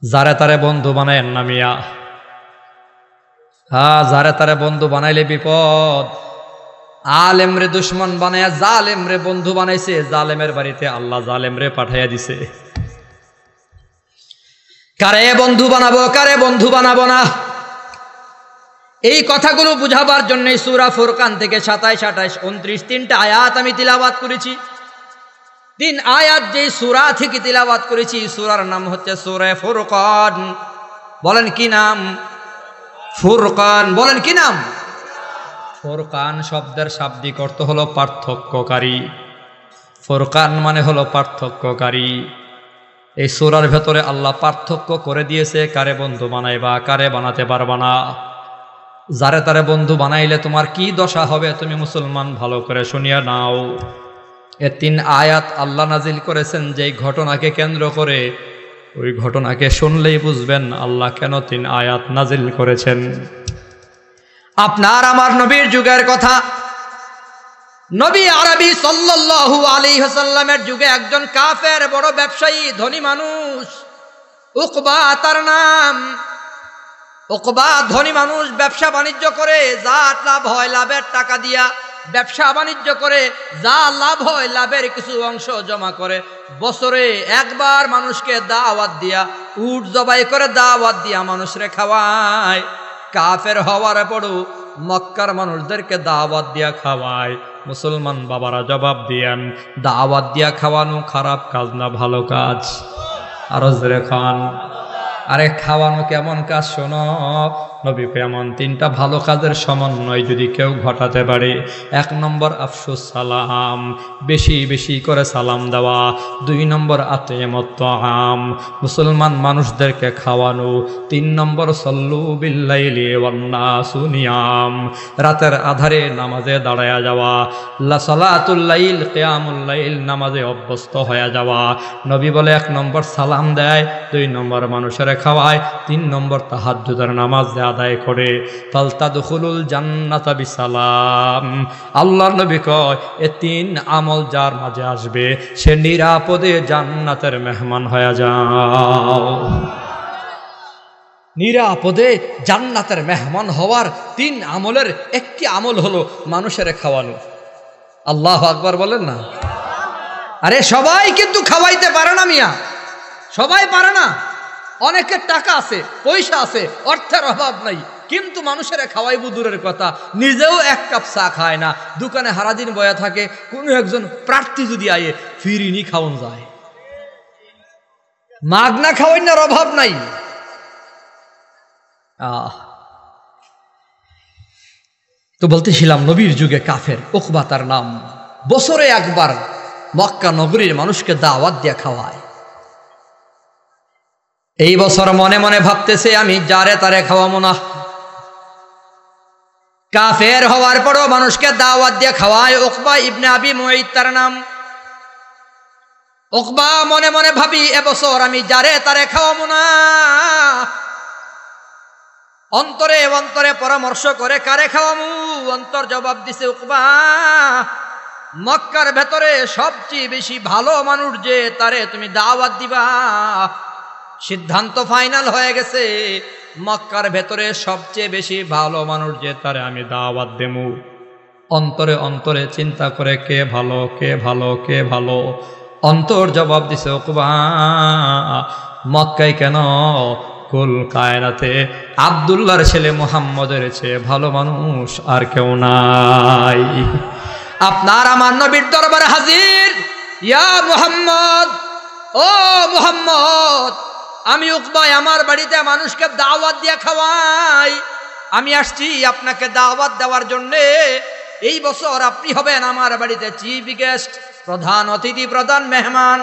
Speaker 1: যারে তারে বন্ধু বানায়েন না মিয়া। হ্যাঁ, যারে তারে বন্ধু বানাইলে বিপদ। আলেম রে দুশ্মন বানায়া জালেম রে বন্ধু বানাইছে, জালেমের বাড়িতে আল্লাহ জালেম রে পাঠাইয়া দিছে। কারে বন্ধু বানাবো, কারে বন্ধু বানাবো না, এই কথাগুলো বুঝাবার জন্য সূরা ফুরকান থেকে 27, 28, 29 3টা আয়াত আমি তিলাওয়াত করেছি। 3 আয়াত যে সূরা থেকে তিলাওয়াত করেছি, সূরার নাম হচ্ছে সূরা ফুরকান। বলেন কি নাম? ফুরকান। বলেন কি নাম? ফুরকান শব্দের শাব্দিক অর্থ হলো পার্থক্যকারী। ফুরকান মানে হলো পার্থক্যকারী। এই সূরার ভেতরে আল্লাহ পার্থক্য করে দিয়েছে, কারে বন্ধু বানাইবা, কারে বানাতে পারবা না। যারে তারে বন্ধু বানাইলে তোমার কি দশা হবে তুমি মুসলমান ভালো করে শুনিয়া নাও। এ 3 আয়াত আল্লাহ নাজিল করেছেন যেই ঘটনাকে কেন্দ্র করে, ওই ঘটনাকে শুনলেই বুঝবেন আল্লাহ কেন 3 আয়াত নাজিল করেছেন। আপনার আমার নবীর যুগের কথা, নবী আরবি সাল্লাল্লাহু আলাইহি ওয়াসাল্লামের যুগে একজন কাফের বড় ব্যবসায়ী ধনী মানুষ, উকবা তার নাম। উকবা ধনী মানুষ, ব্যবসা বাণিজ্য করে যা লাভ হয় লাভের টাকা দিয়া ব্যবসা বাণিজ্য করে যা লাভ হয় লাভের কিছু অংশ জমা করে বছরে একবার মানুষকে দাওয়াত দিয়া উট জবাই করে দাওয়াত দিয়া মানুষরে খাওয়ায়। কাফের হওয়ার পরও মক্কার মানুষদেরকে দাওয়াত দিয়া খাওয়ায়। মুসলমান বাবারা জবাব দিয়েন, দাওয়াত দিয়া খাওয়ানো খারাপ কাজ না ভালো কাজ? আরো জোরে খান। আরে খাওয়ানো কেমন কাজ শোনো, নবী এমন তিনটা ভালো কাজের সমন্বয় যদি কেউ ঘটাতে পারে। 1 নম্বর আফসুস সালাম, বেশি বেশি করে সালাম দেওয়া। 2 নম্বর আতিমুত তাআম, মুসলমান মানুষদেরকে খাওয়ানো। 3 নম্বর সল্লু বিল্লাইলি ওয়ান নাসু নিয়াম, রাতের আধারে নামাজে দাঁড়ায়া যাওয়া। সালাতুল লাইল, কিয়ামুল লাইল, নামাজে অভ্যস্ত হয়ে যাওয়া। নবী বলে 1 নম্বর সালাম দেয়, 2 নম্বর মানুষের খাওয়ায়, 3 নম্বর তাহাজ্জুদের নামাজ আদায় করে। ফালতাদখুলুল জান্নাতা বিসালাম, আল্লাহর নবী কয় এ 3 আমল যার মাঝে আসবে সে নিরাপদে জান্নাতের মেহমান হয়ে যাও। নিরাপদে জান্নাতের মেহমান হওয়ার 3 আমলের একটি আমল হলো মানুষের খাওয়ানো। আল্লাহু আকবার বলেন না। আরে সবাই কিন্তু খাওয়াইতে পারে না মিয়া, সবাই পারে না। অনেকের টাকা আছে, পয়সা আছে, অর্থের অভাব নাই, কিন্তু মানুষের খাওয়াইব দূরের কথা, নিজেও 1 কাপ চা খায় না। দোকানে হারাদিন বয়া থাকে, কোনো একজন প্রার্থী যদি আয়ে ফিরিনি খাওয়ান যায়। মাগনা খাওয়াইনার অভাব নাই। তো বলতেছিলাম নবীর যুগে কাফের উকবা তার নাম, বছরে একবার মক্কা নগরীর মানুষকে দাওয়াত দিয়ে খাওয়ায়। এই বছর মনে মনে ভাবতেছে আমি যারে তারে খাওয়াবো না। কাফের হওয়ার পরও মানুষকে দাওয়াত দিয়ে খাওয়ায়। উকবা ইবনে আবি মুঈত তার নাম। উকবা মনে মনে ভাবি এবছর আমি যারে তারে খাওয়াবো না। অন্তরে অন্তরে পরামর্শ করে কারে খাওয়াবো। অন্তর জবাব দিছে উকবা মক্কার ভেতরে সবচেয়ে বেশি ভালো মানুষ যে তারে তুমি দাওয়াত দিবা। সিদ্ধান্ত ফাইনাল হয়ে গেছে, মক্কার ভেতরে সবচেয়ে বেশি ভালো মানুষ যে তারে আমি দাওয়াত দেবো। অন্তরে অন্তরে চিন্তা করে কে ভালো কে ভালো কে ভালো। অন্তর জবাব দিছে উকবা মক্কায় কেন, কুল কায়নাতে আব্দুল্লাহর ছেলে মুহাম্মদের চেয়ে ভালো মানুষ আর কেউ নাই। আপনার আমার নবীর দরবারে হাজির। ইয়া মুহাম্মদ, ও মুহাম্মদ, আমি উকবা আমার বাড়িতে মানুষকে দাওয়াত দিয়ে খাওয়াই। আমি আসছি আপনাকে দাওয়াত দেওয়ার জন্যে। এই বছর আপনি হবেন আমার বাড়িতে চিফ গেস্ট, প্রধান অতিথি, প্রধান মেহমান।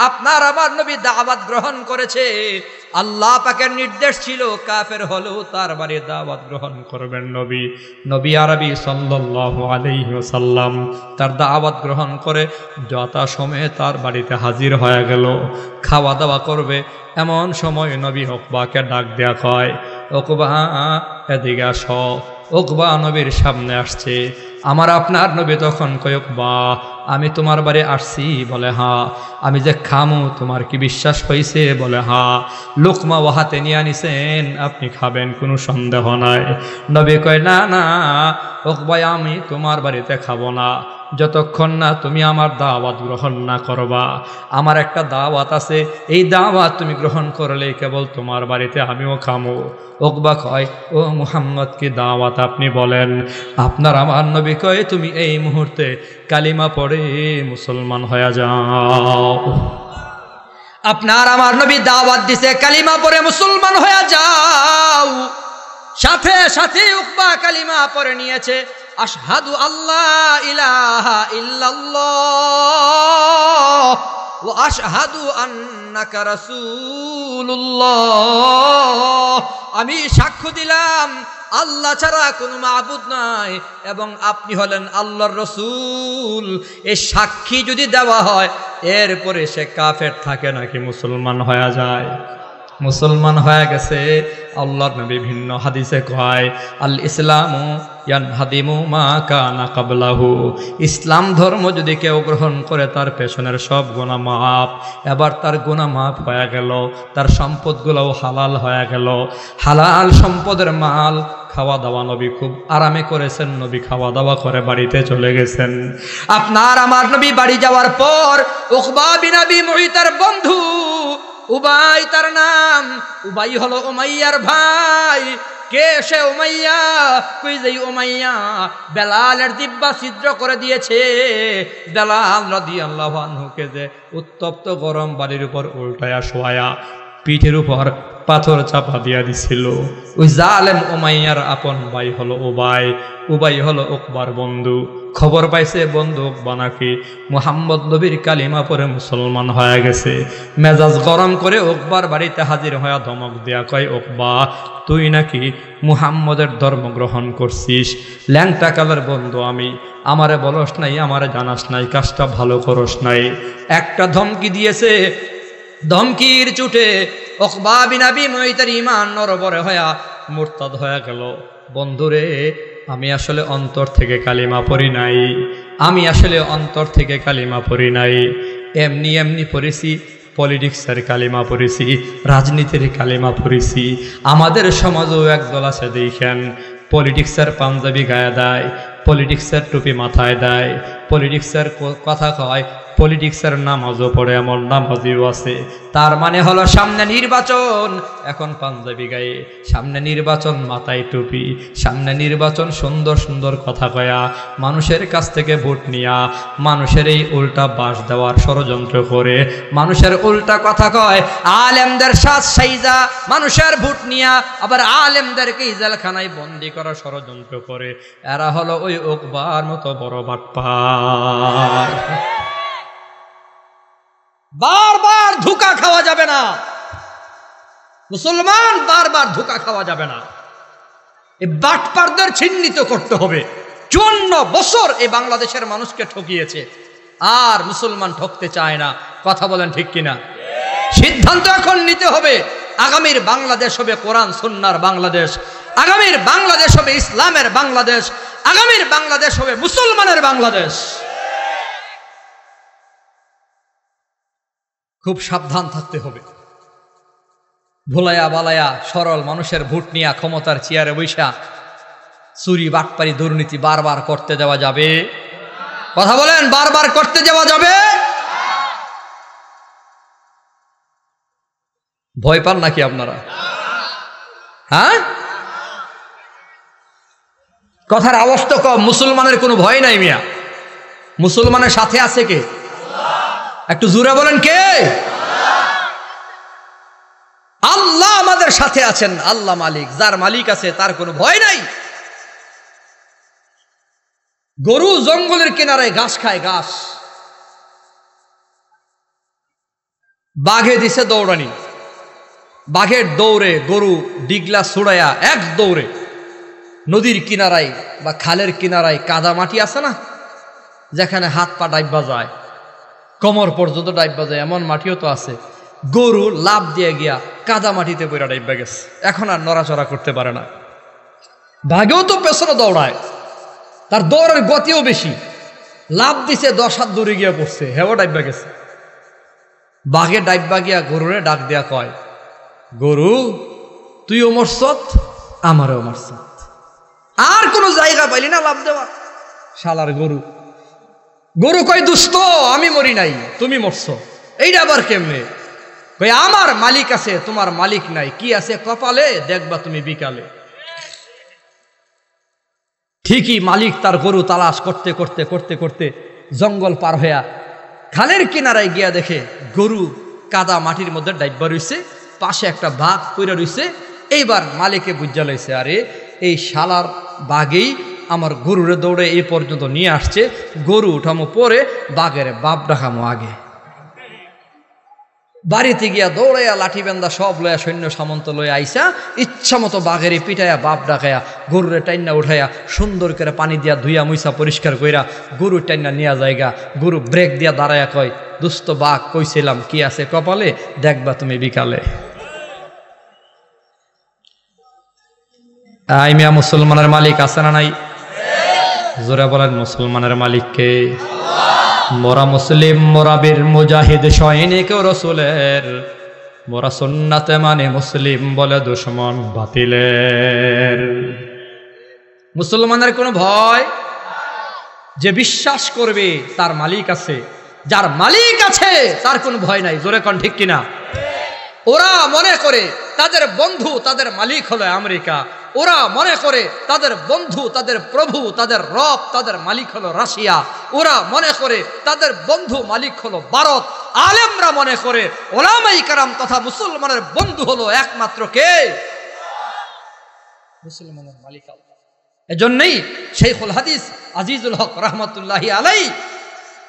Speaker 1: আপনার আবার নবী দাওয়াত গ্রহণ করেছে। আল্লাহ পাকের নির্দেশ ছিল কাফের হলেও তার বাড়ি দাওয়াত গ্রহণ করবেন নবী। নবী আরবি সাল্লাল্লাহু আলাইহি ওয়াসাল্লাম তার দাওয়াত গ্রহণ করে যথাসময়ে তার বাড়িতে হাজির হয়ে গেল। খাওয়া দাওয়া করবে এমন সময় নবী উকবাকে ডাক দেয়া কয়, উকবা এদিকে আসো। উকবা নবীর সামনে আসছে। আমার আপনার নবী তখন কয়, উকবা আমি তোমার বাড়ি আসছি? বলে হ্যাঁ। আমি যে খামু তোমার কি বিশ্বাস হয়েছে? বলে হ্যাঁ। লুকমা ও হাতে নিয়ে আনিছেন, আপনি খাবেন, কোনো সন্দেহ নাই। নবী কয়, না না উকবা, আমি তোমার বাড়িতে খাবো না যতক্ষণ না তুমি আমার দাওয়াত গ্রহণ না করবা। আমার একটা দাওয়াত আছে, এই দাওয়াত তুমি গ্রহণ করলে কেবল তোমার বাড়িতে আমিও খামো। উকবা কয়, ও মুহাম্মদ কি দাওয়াত আপনি বলেন। আপনার আমার নবী কয়, তুমি এই মুহূর্তে কালিমা পড়ে মুসলমান হয়ে যাও। আপনার আমার নবী দাওয়াত দিছে, কালিমা পড়ে মুসলমান হয়ে যাও। সাথে সাথে উকবা কালিমা পড়ে নিয়েছে। আশহাদু আল্লাহ ইলাহা ইল্লাল্লাহ ওয়া আশহাদু আন্নাকা রাসূলুল্লাহ। আমি সাক্ষ্য দিলাম আল্লাহ ছাড়া কোনো মাবুদ নাই এবং আপনি হলেন আল্লাহর রসূল। এই সাক্ষী যদি দেওয়া হয় এরপরে সে কাফের থাকে নাকি মুসলমান হয়ে যায়? মুসলমান হয়ে গেছে। আল্লাহর নবী ভিন্ন হাদিসে কয়, আল ইসলামু ইয়ানহাদিমু মা কানা ক্বাবলাহু, ইসলাম ধর্ম যদি কেউ গ্রহণ করে তার পেছনের সব গুনাহ মাফ। এবার তার গুনাহ মাফ হয়ে গেল, তার সম্পদগুলোও হালাল হয়ে গেল। হালাল সম্পদের মাল খাওয়া দাওয়া নবী খুব আরামে করেছেন। নবী খাওয়া দাওয়া করে বাড়িতে চলে গেছেন। আপনার আমার নবী বাড়ি যাওয়ার পর উকবা বিন আবি মুঈতার বন্ধু উবাই, তার নাম উবাই হলো উমাইয়ার ভাই। কে সে উমাইয়া? কই যে উমাইয়া বেলালের জিহ্বা ছিদ্র করে দিয়েছে। বেলাল রাদিয়াল্লাহু আনহুকে যে উত্তপ্ত গরম বালির উপর উল্টায়া শোয়া পিঠের উপর পাথর চাপা দিয়া দিছিল। ওই জালেম উমাইয়ার আপন ভাই হলো উবাই। উবাই হলো উকবার বন্ধু। খবর পাইছে বন্ধু উকবা নাকি মুহাম্মদ নবীর কালিমা পরে মুসলমান হয়ে গেছে। মেজাজ গরম করে উকবার বাড়িতে হাজির হয়ে ধমক দেয়া কয়, উকবা তুই নাকি মুহাম্মদের ধর্ম গ্রহণ করছিস? ল্যাংটা কালের বন্ধু আমি, আমারে বলস নাই, আমারে জানাস নাই, কাজটা ভালো করস নাই। একটা ধমকি দিয়েছে, ধমকির চুটে উকবা বিন আবি মুঈতার ঈমান নরবরে হয়া মুরতাদ হয়ে গেল। বন্ধুরে, আমি আসলে অন্তর থেকে কালিমা পড়ি নাই, আমি আসলে অন্তর থেকে কালিমা পড়ি নাই, এমনি এমনি পড়েছি। পলিটিক্সের কালিমা পড়েছি, রাজনীতির কালিমা পড়েছি। আমাদের সমাজেও একদল আছে দেখেন, পলিটিক্সের পাঞ্জাবি গায়ে দেয়, পলিটিক্সের টুপি মাথায় দেয়, পলিটিক্সের কথা কয়, পলিটিক্সের নামাজও পড়ে, এমন নামাজিও আছে। তার মানে হলো সামনে নির্বাচন, এখন পাঞ্জাবি গায়ে, সামনে নির্বাচন মাথায় টুপি, সামনে নির্বাচন সুন্দর সুন্দর কথা কয়া মানুষের কাছ থেকে ভোট নিয়া মানুষের এই উল্টা বাস দেওয়ার ষড়যন্ত্র করে, মানুষের উল্টা কথা কয়, আলেমদের সাজ সাইজা মানুষের ভোট নিয়া আবার আলেমদেরকে জেলখানায় বন্দি করার ষড়যন্ত্র করে। এরা হলো ওই উকবার মতো বড় বাটপার। বারবার ধোঁকা খাওয়া যাবে না মুসলমান, বারবার ধোঁকা খাওয়া যাবে না। এই বাটপারদের চিহ্নিত করতে হবে। 54 বছর এই বাংলাদেশের মানুষকে ঠকিয়েছে, আর মুসলমান ঠকতে চায় না। কথা বলেন ঠিক কিনা? সিদ্ধান্ত এখন নিতে হবে। আগামীর বাংলাদেশ হবে কোরআন সুন্নাহর বাংলাদেশ, আগামীর বাংলাদেশ হবে ইসলামের বাংলাদেশ, আগামীর বাংলাদেশ হবে মুসলমানের বাংলাদেশ। খুব সাবধান থাকতে হবে। ভোলায়া বালায়া সরল মানুষের ভোট নিয়ে ক্ষমতার চেয়ারে বৈশা চুরি বাটপারি দুর্নীতি বারবার করতে যাওয়া যাবে? কথা বলেন, বারবার করতে যাওয়া যাবে? ভয় পান নাকি আপনারা? হ্যাঁ, কথার আওয়াজ তো কম। মুসলমানের কোনো ভয় নাই মিয়া, মুসলমানের সাথে আছে কে? একটু জোরে বলেন, কে? আল্লাহ আমাদের সাথে আছেন। আল্লাহ মালিক, যার মালিক আছে তার কোনো ভয় নাই। গরু জঙ্গলের কিনারায় ঘাস খায়, ঘাস। বাঘে দিছে দৌড়ানি, বাঘের দৌড়ে গরু ডিগলা ছুড়াইয়া এক দৌড়ে নদীর কিনারায় বা খালের কিনারায় কাদা মাটি আছে না, যেখানে হাত পা ডাইবা যায়, কোমর পর্যন্ত ডাইবা যায়, এমন মাটিও তো আছে। গরু লাফ দিয়ে গিয়া কাদা মাটিতে পড়া ডাইবা গেছে, এখন আর নড়াচড়া করতে পারে না। বাঘেও তো পেছনে দৌড়ায়, তার দৌড়ের গতিও বেশি। লাফ দিছে 10 হাত দূরে গিয়া পড়ছে, হেও ডাইবা গেছে। বাঘে ডাইবা গিয়া গরুরে ডাক দিয়া কয়, গরু তুইও মরছত, আমারও মরছত, আর কোনো জায়গা পাইলি না লাভ দেওয়া। শালার গরু, গরু কয়, দুষ্ট আমি মরি নাই, তুমি মরছো। এইটা আবার কেমনে? কই, আমার মালিক আছে, তোমার মালিক নাই। কি আছে কপালে দেখবা তুমি বিকালে। ঠিকই মালিক তার গরু তালাশ করতে করতে করতে করতে জঙ্গল পার হইয়া খালের কিনারায় গিয়া দেখে গরু কাদা মাটির মধ্যে ডাইবা রইছে, পাশে একটা বাঘ পইরা রইছে। এইবার মালিকে বুঝা লইছে, আরে এই শালার বাঘেই আমার গরুরে দৌড়ে এই পর্যন্ত নিয়ে আসছে, গরু উঠামো পরে বাঘের বাপ ডাকামো আগে। বাড়িতে গিয়া দৌড়াইয়া লাঠি বেন্দা সব লয়া সৈন্য সামন্ত লইয়া আইসা ইচ্ছা মতো বাঘের পিটাইয়া বাপ ডাকাইয়া গরুরে টাইনা উঠাইয়া সুন্দর করে পানি দিয়া ধুইয়া মুইসা পরিষ্কার কইরা গরু টাইনা নিয়া জায়গা। গরু ব্রেক দিয়া দাঁড়াইয়া কয়, দুস্থ বাঘ কইছিলাম কি আছে কপালে দেখবা তুমি বিকালে। মিয়া মুসলমানের মালিক আছে না নাই? জোরে বলেন, মুসলমানের মালিক কে? মোরা মুসলিম, মোরা বীর মুজাহিদ সৈনিক রাসূলের, মোরা সুন্নাতে মানে মুসলিম বলে দুশমন বাতিলের। মুসলমানের কোনো ভয়, যে বিশ্বাস করবে তার মালিক আছে, যার মালিক আছে তার কোনো ভয় নাই। জোরে কোন ঠিক কিনা? ওরা মনে করে তাদের বন্ধু, তাদের মালিক হলো আমেরিকা। ওরা মনে করে তাদের বন্ধু, তাদের প্রভু, তাদের রব, তাদের মালিক হলো রাশিয়া। ওরা মনে করে তাদের বন্ধু মালিক হলো ভারত। আলেমরা মনে করে ওলামায়ে কেরাম তথা মুসলমানের বন্ধু হলো একমাত্র কে? মুসলমানের মালিক আল্লাহ। এজন্যই শাইখুল হাদিস আজিজুল হক রহমতুল্লাহি আলাইহি,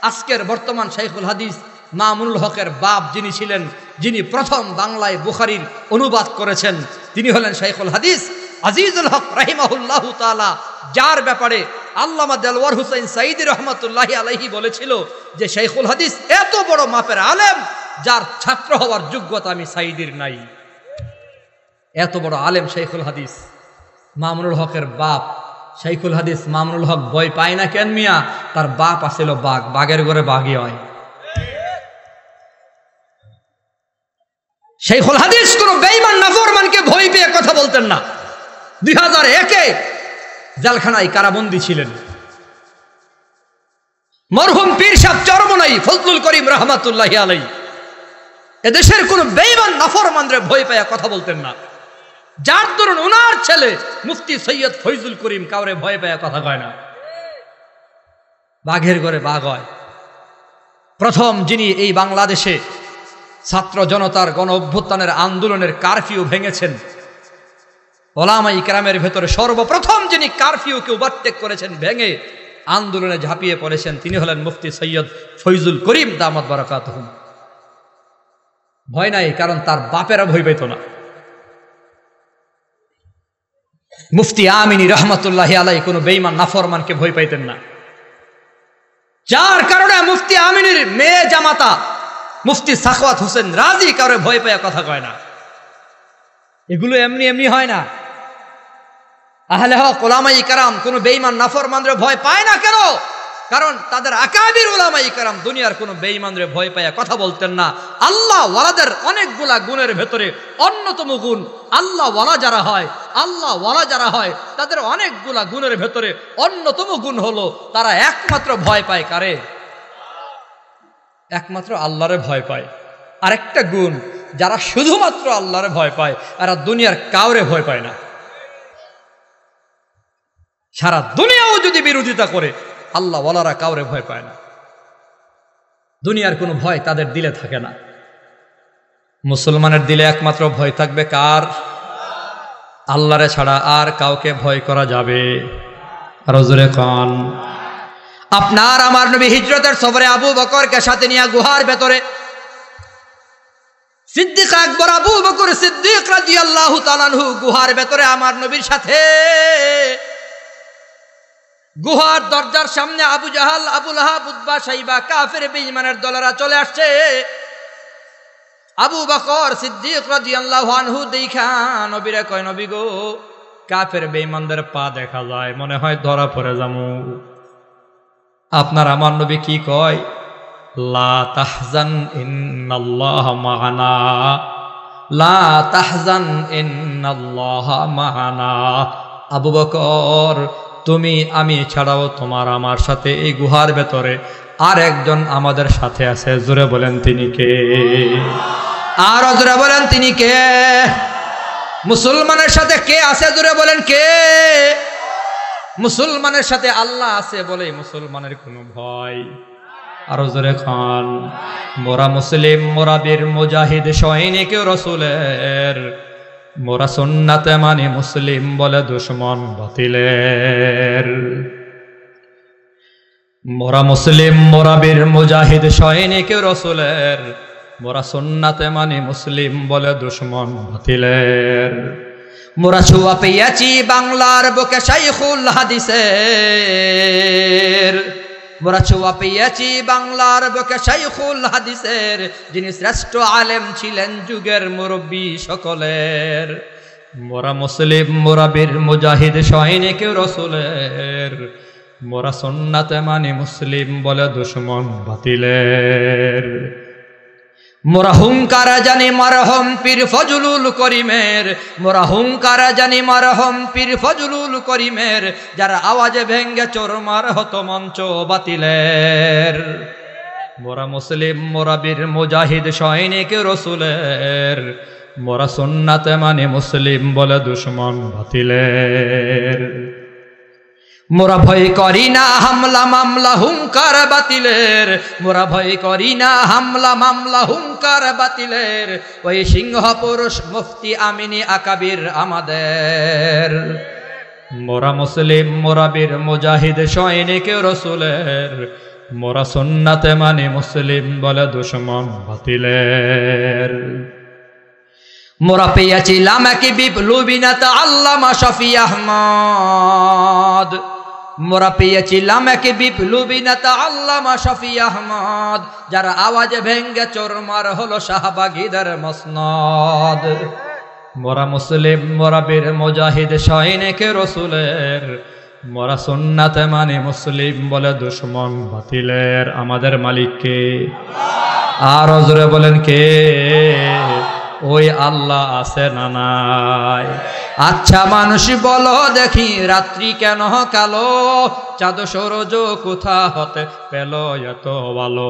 Speaker 1: আজকের বর্তমান শাইখুল হাদিস মামুনুল হকের বাপ যিনি ছিলেন, যিনি প্রথম বাংলায় বুখারীর অনুবাদ করেছেন, তিনি হলেন শাইখুল হাদিস আজিজুল হক রাহিমাহুল্লাহু তাআলা, যার ব্যাপারে আল্লামা দেলওয়ার হুসাইন সাঈদী রহমতুল্লাহি আলাইহি বলেছিল যে শাইখুল হাদিস এত বড় মাপের আলেম, যার ছাত্র হওয়ার যোগ্যতা আমি সাঈদীর নাই। এত বড় আলেম শাইখুল হাদিস মামুনুল হকের বাপ। শাইখুল হাদিস মামুনুল হক ভয় পায় না কেন মিয়া? তার বাপ আসিল বাঘ, বাঘের ঘরে বাঘই হয়। শাইখুল হাদিস কোন বেঈমান নাফরমানকে ভয় পেয়ে কথা বলতেন না। 2001-এ জেলখানায় কারাবন্দী ছিলেন। মরহুম পীর সাহেব চরমনাই ফজলুল করিম রহমাতুল্লাহি আলাইহি এদেশের কোন বেঈমান নাফরমানরে ভয় পেয়ে কথা বলতেন না। যার দরুন ওনার ছেলে মুফতি সৈয়দ ফয়জুল করিম কাউরে ভয় পেয়ে কথা কয় না। বাঘের ঘরে বাঘ হয়। প্রথম যিনি এই বাংলাদেশে ছাত্র জনতার গণ অভ্যুত্থানের আন্দোলনের কারফিউ ভেঙেছেন, ওলামায়ে কেরামের ভেতরে সর্বপ্রথম যিনি কারফিউকে ওভারটেক করেছেন, ভেঙে আন্দোলনে ঝাঁপিয়ে পড়েছেন, তিনি হলেন মুফতি সৈয়দ ফয়জুল করিম দামাত বারাকাতুহু। ভয় নাই, কারণ তার বাপেরা ভয় পেত না। মুফতি আমিনী রহমতুল্লাহি আলাইহি কোনো বেঈমান নাফরমানকে ভয় পাইতেন না। যার কারণে মুফতি আমিনীর মেয়ে জামাতা মুফতি সাখাওয়াত হোসেন রাজি কাউরে ভয় পেয়ে কথা কয় না। এগুলো এমনি এমনি হয় না। আহলে হক ওলামায়ে কেরাম কোনো বেঈমান নাফরমানরে ভয় পায় না কেন? কারণ তাদের আকাবির ওলামায়ে কেরাম দুনিয়ার কোনো বেঈমানরে ভয় পায় কথা বলতেন না। আল্লাহ ওয়ালাদের অনেকগুলা গুণের ভেতরে অন্যতম গুণ, আল্লাহ ওয়ালা যারা হয় তাদের অনেকগুলা গুণের ভেতরে অন্যতম গুণ হলো তারা একমাত্র ভয় পায় কারে? একমাত্র আল্লাহরে ভয় পায়। আরেকটা গুণ, যারা শুধুমাত্র আল্লাহরে ভয় পায় এরা দুনিয়ার কাউরে ভয় পায় না। সারা দুনিয়াও যদি বিরোধিতা করে আল্লাহ ওয়ালারা কাউরে ভয় পায় না। দুনিয়ার কোনো ভয় তাদের দিলে থাকে না। মুসলমানের দিলে একমাত্র ভয় থাকবে কার? আল্লাহরে ছাড়া আর কাউকে ভয় করা যাবে? আর জোরে কান। আপনার আমার নবী হিজরতের সফরে আবু বকরকে সাথে নিয়ে গুহার ভেতরে সিদ্দিক আকবর আবু বকর সিদ্দিক রাদিয়াল্লাহু তাআলা আনহু গুহার ভেতরে আমার নবীর সাথে। গুহার দরজার সামনে আবু জাহাল, আবু লাহাব, উতবা, শাইবা কাফের বেঈমানের দলেরা চলে আসছে। আবু বকর সিদ্দিক রাদিয়াল্লাহু আনহু দেখা নবীরে কয়, নবী গো, কাফের বেঈমানদের পা দেখা যায়, মনে হয় ধরা পড়ে যামু। আপনার আমার নবী কি কয়? লা তাহজান ইন্নাল্লাহা মা'ানা, লা তাহজান ইন্নাল্লাহা মা'ানা। আবু বকর, তুমি আমি ছাড়াও তোমার আমার সাথে এই গুহার ভেতরে আর একজন আমাদের সাথে আছে। জোরে বলেন তিনি কে? আর জোরে বলেন তিনি কে? মুসলমানের সাথে কে আছে? জোরে বলেন কে? মুসলমানের সাথে আল্লাহ আছে বলে মুসলমানের কোনো ভয়। আরো জোরে খান। মোরা মুসলিম, মোরা বীর মুজাহিদ সৈনিক রাসূলের, মোরা সুন্নাতে মানে মুসলিম বলে দুশমন বাতিলের। মোরা মুসলিম, মোরা বীর মুজাহিদ সৈনিক রাসূলের, মোরা সুন্নাতে মানে মুসলিম বলে দুশমন বাতিলের। মোরা ছুয়া পেয়েছি বাংলার বুকে শাইখুল হাদিসের, মোরা ছুয়া পেয়েছি বাংলার বুকে শাইখুল হাদিসের, যিনি শ্রেষ্ঠ আলেম ছিলেন যুগের মুরব্বী সকলের। মোরা মুসলিম, মোরা বীর মুজাহিদ সৈনিক রসুলের, মোরা সুন্নাতে মানি মুসলিম বলে দুশ্মন বাতিলের। মোরা হুঙ্কার জানি মারহম পীর ফজলুল করিমের, মোরা হুঙ্কার জানি মারহম পীর ফজলুল করিমের, যার আওয়াজে ভেঙ্গে চোরমার হতো মঞ্চ বাতিলের। মোরা মুসলিম, মোরা বীর মুজাহিদ সৈনিক রসুলের, মোরা সুন্নাতে মানি মুসলিম বলে দুশ্মন বাতিলের। মোরা ভয় করি না হামলা মামলা হুঙ্কার বাতিলের, মোরা ভয় করি না হামলা মামলা হুঙ্কার বাতিলের। ওই সিংহ পুরুষ মুফতি আমিনী আকাবির আমাদের। মোরা মুসলিম, মোরা বীর মুজাহিদ সৈনিক রসুলের, মোরা সুন্নাতে মানি মুসলিম বলে দুশ্মন বাতিলের। মোরা পেয়েছিলাম এক বিপ্লবী নেতা আল্লামা শফি আহমদ, মোরা পেয়েছিলাম এক বিপ্লবী নেতা আল্লামা শফি আহমদ, যার আওয়াজে ভেঙ্গে চোরমার হলো শাহবাগীদের মসনদ। মোরা মুসলিম, মোরা বীর মুজাহিদ সৈনিক রসুলের, মোরা সুন্নাতে মানি মুসলিম বলে দুশ্মন বাতিলের। আমাদের মালিককে আর জোরে বলেন কে? ওই আল্লাহ আছে না নাই? আচ্ছা মানুষ বলো দেখি, রাত্রি কেন কালো, চাঁদ সূরজ কোথা হতে পেল এত ভালো।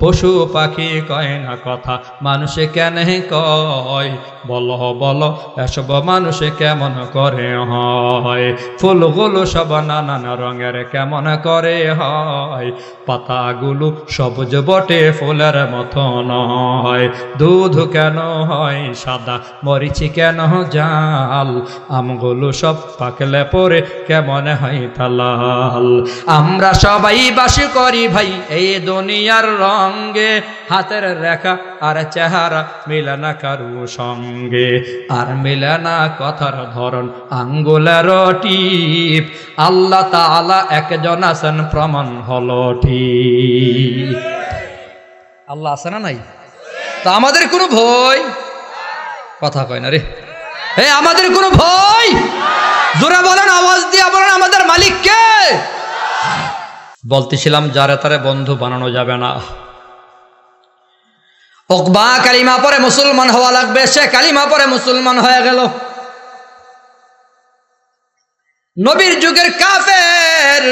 Speaker 1: পশু পাখি কয় না কথা, মানুষে কেন কয়? বলো বলো এসব মানুষে কেমন করে হয়? ফুলগুলো সব নানান রঙের কেমন করে হয়? পাতাগুলো সবুজ বটে ফুলের মতো নয়। দুধ কেন হয় সাদা, মরিচি কেন জাল? আমগুলো সব পাকলে পরে কেমন হয় তালাল। আমরা সবাই বাস করি ভাই এই দুনিয়ার রঙে, হাতের রেখা আর চেহারা মিলে না কারু সঙ্গে, আর মিলে না কথার ধরন আঙ্গুলের টিপ। আল্লাহ তাআলা একজন আছেন প্রমাণ হলো ঠিক। আল্লাহ আছে না নাই? তা আমাদের কোনো ভয়? কথা কয় না রে। হে আমাদের কোনো ভয়? জোরে বলেন, আওয়াজ দিয়ে বলেন আমাদের মালিক কে? বলতেছিলাম যারে তারে বন্ধু বানানো যাবে না। উকবা কালিমা পরে মুসলমান হওয়া লাগবে, সে কালিমা পরে মুসলমান হয়ে গেল। নবীর যুগের কাফের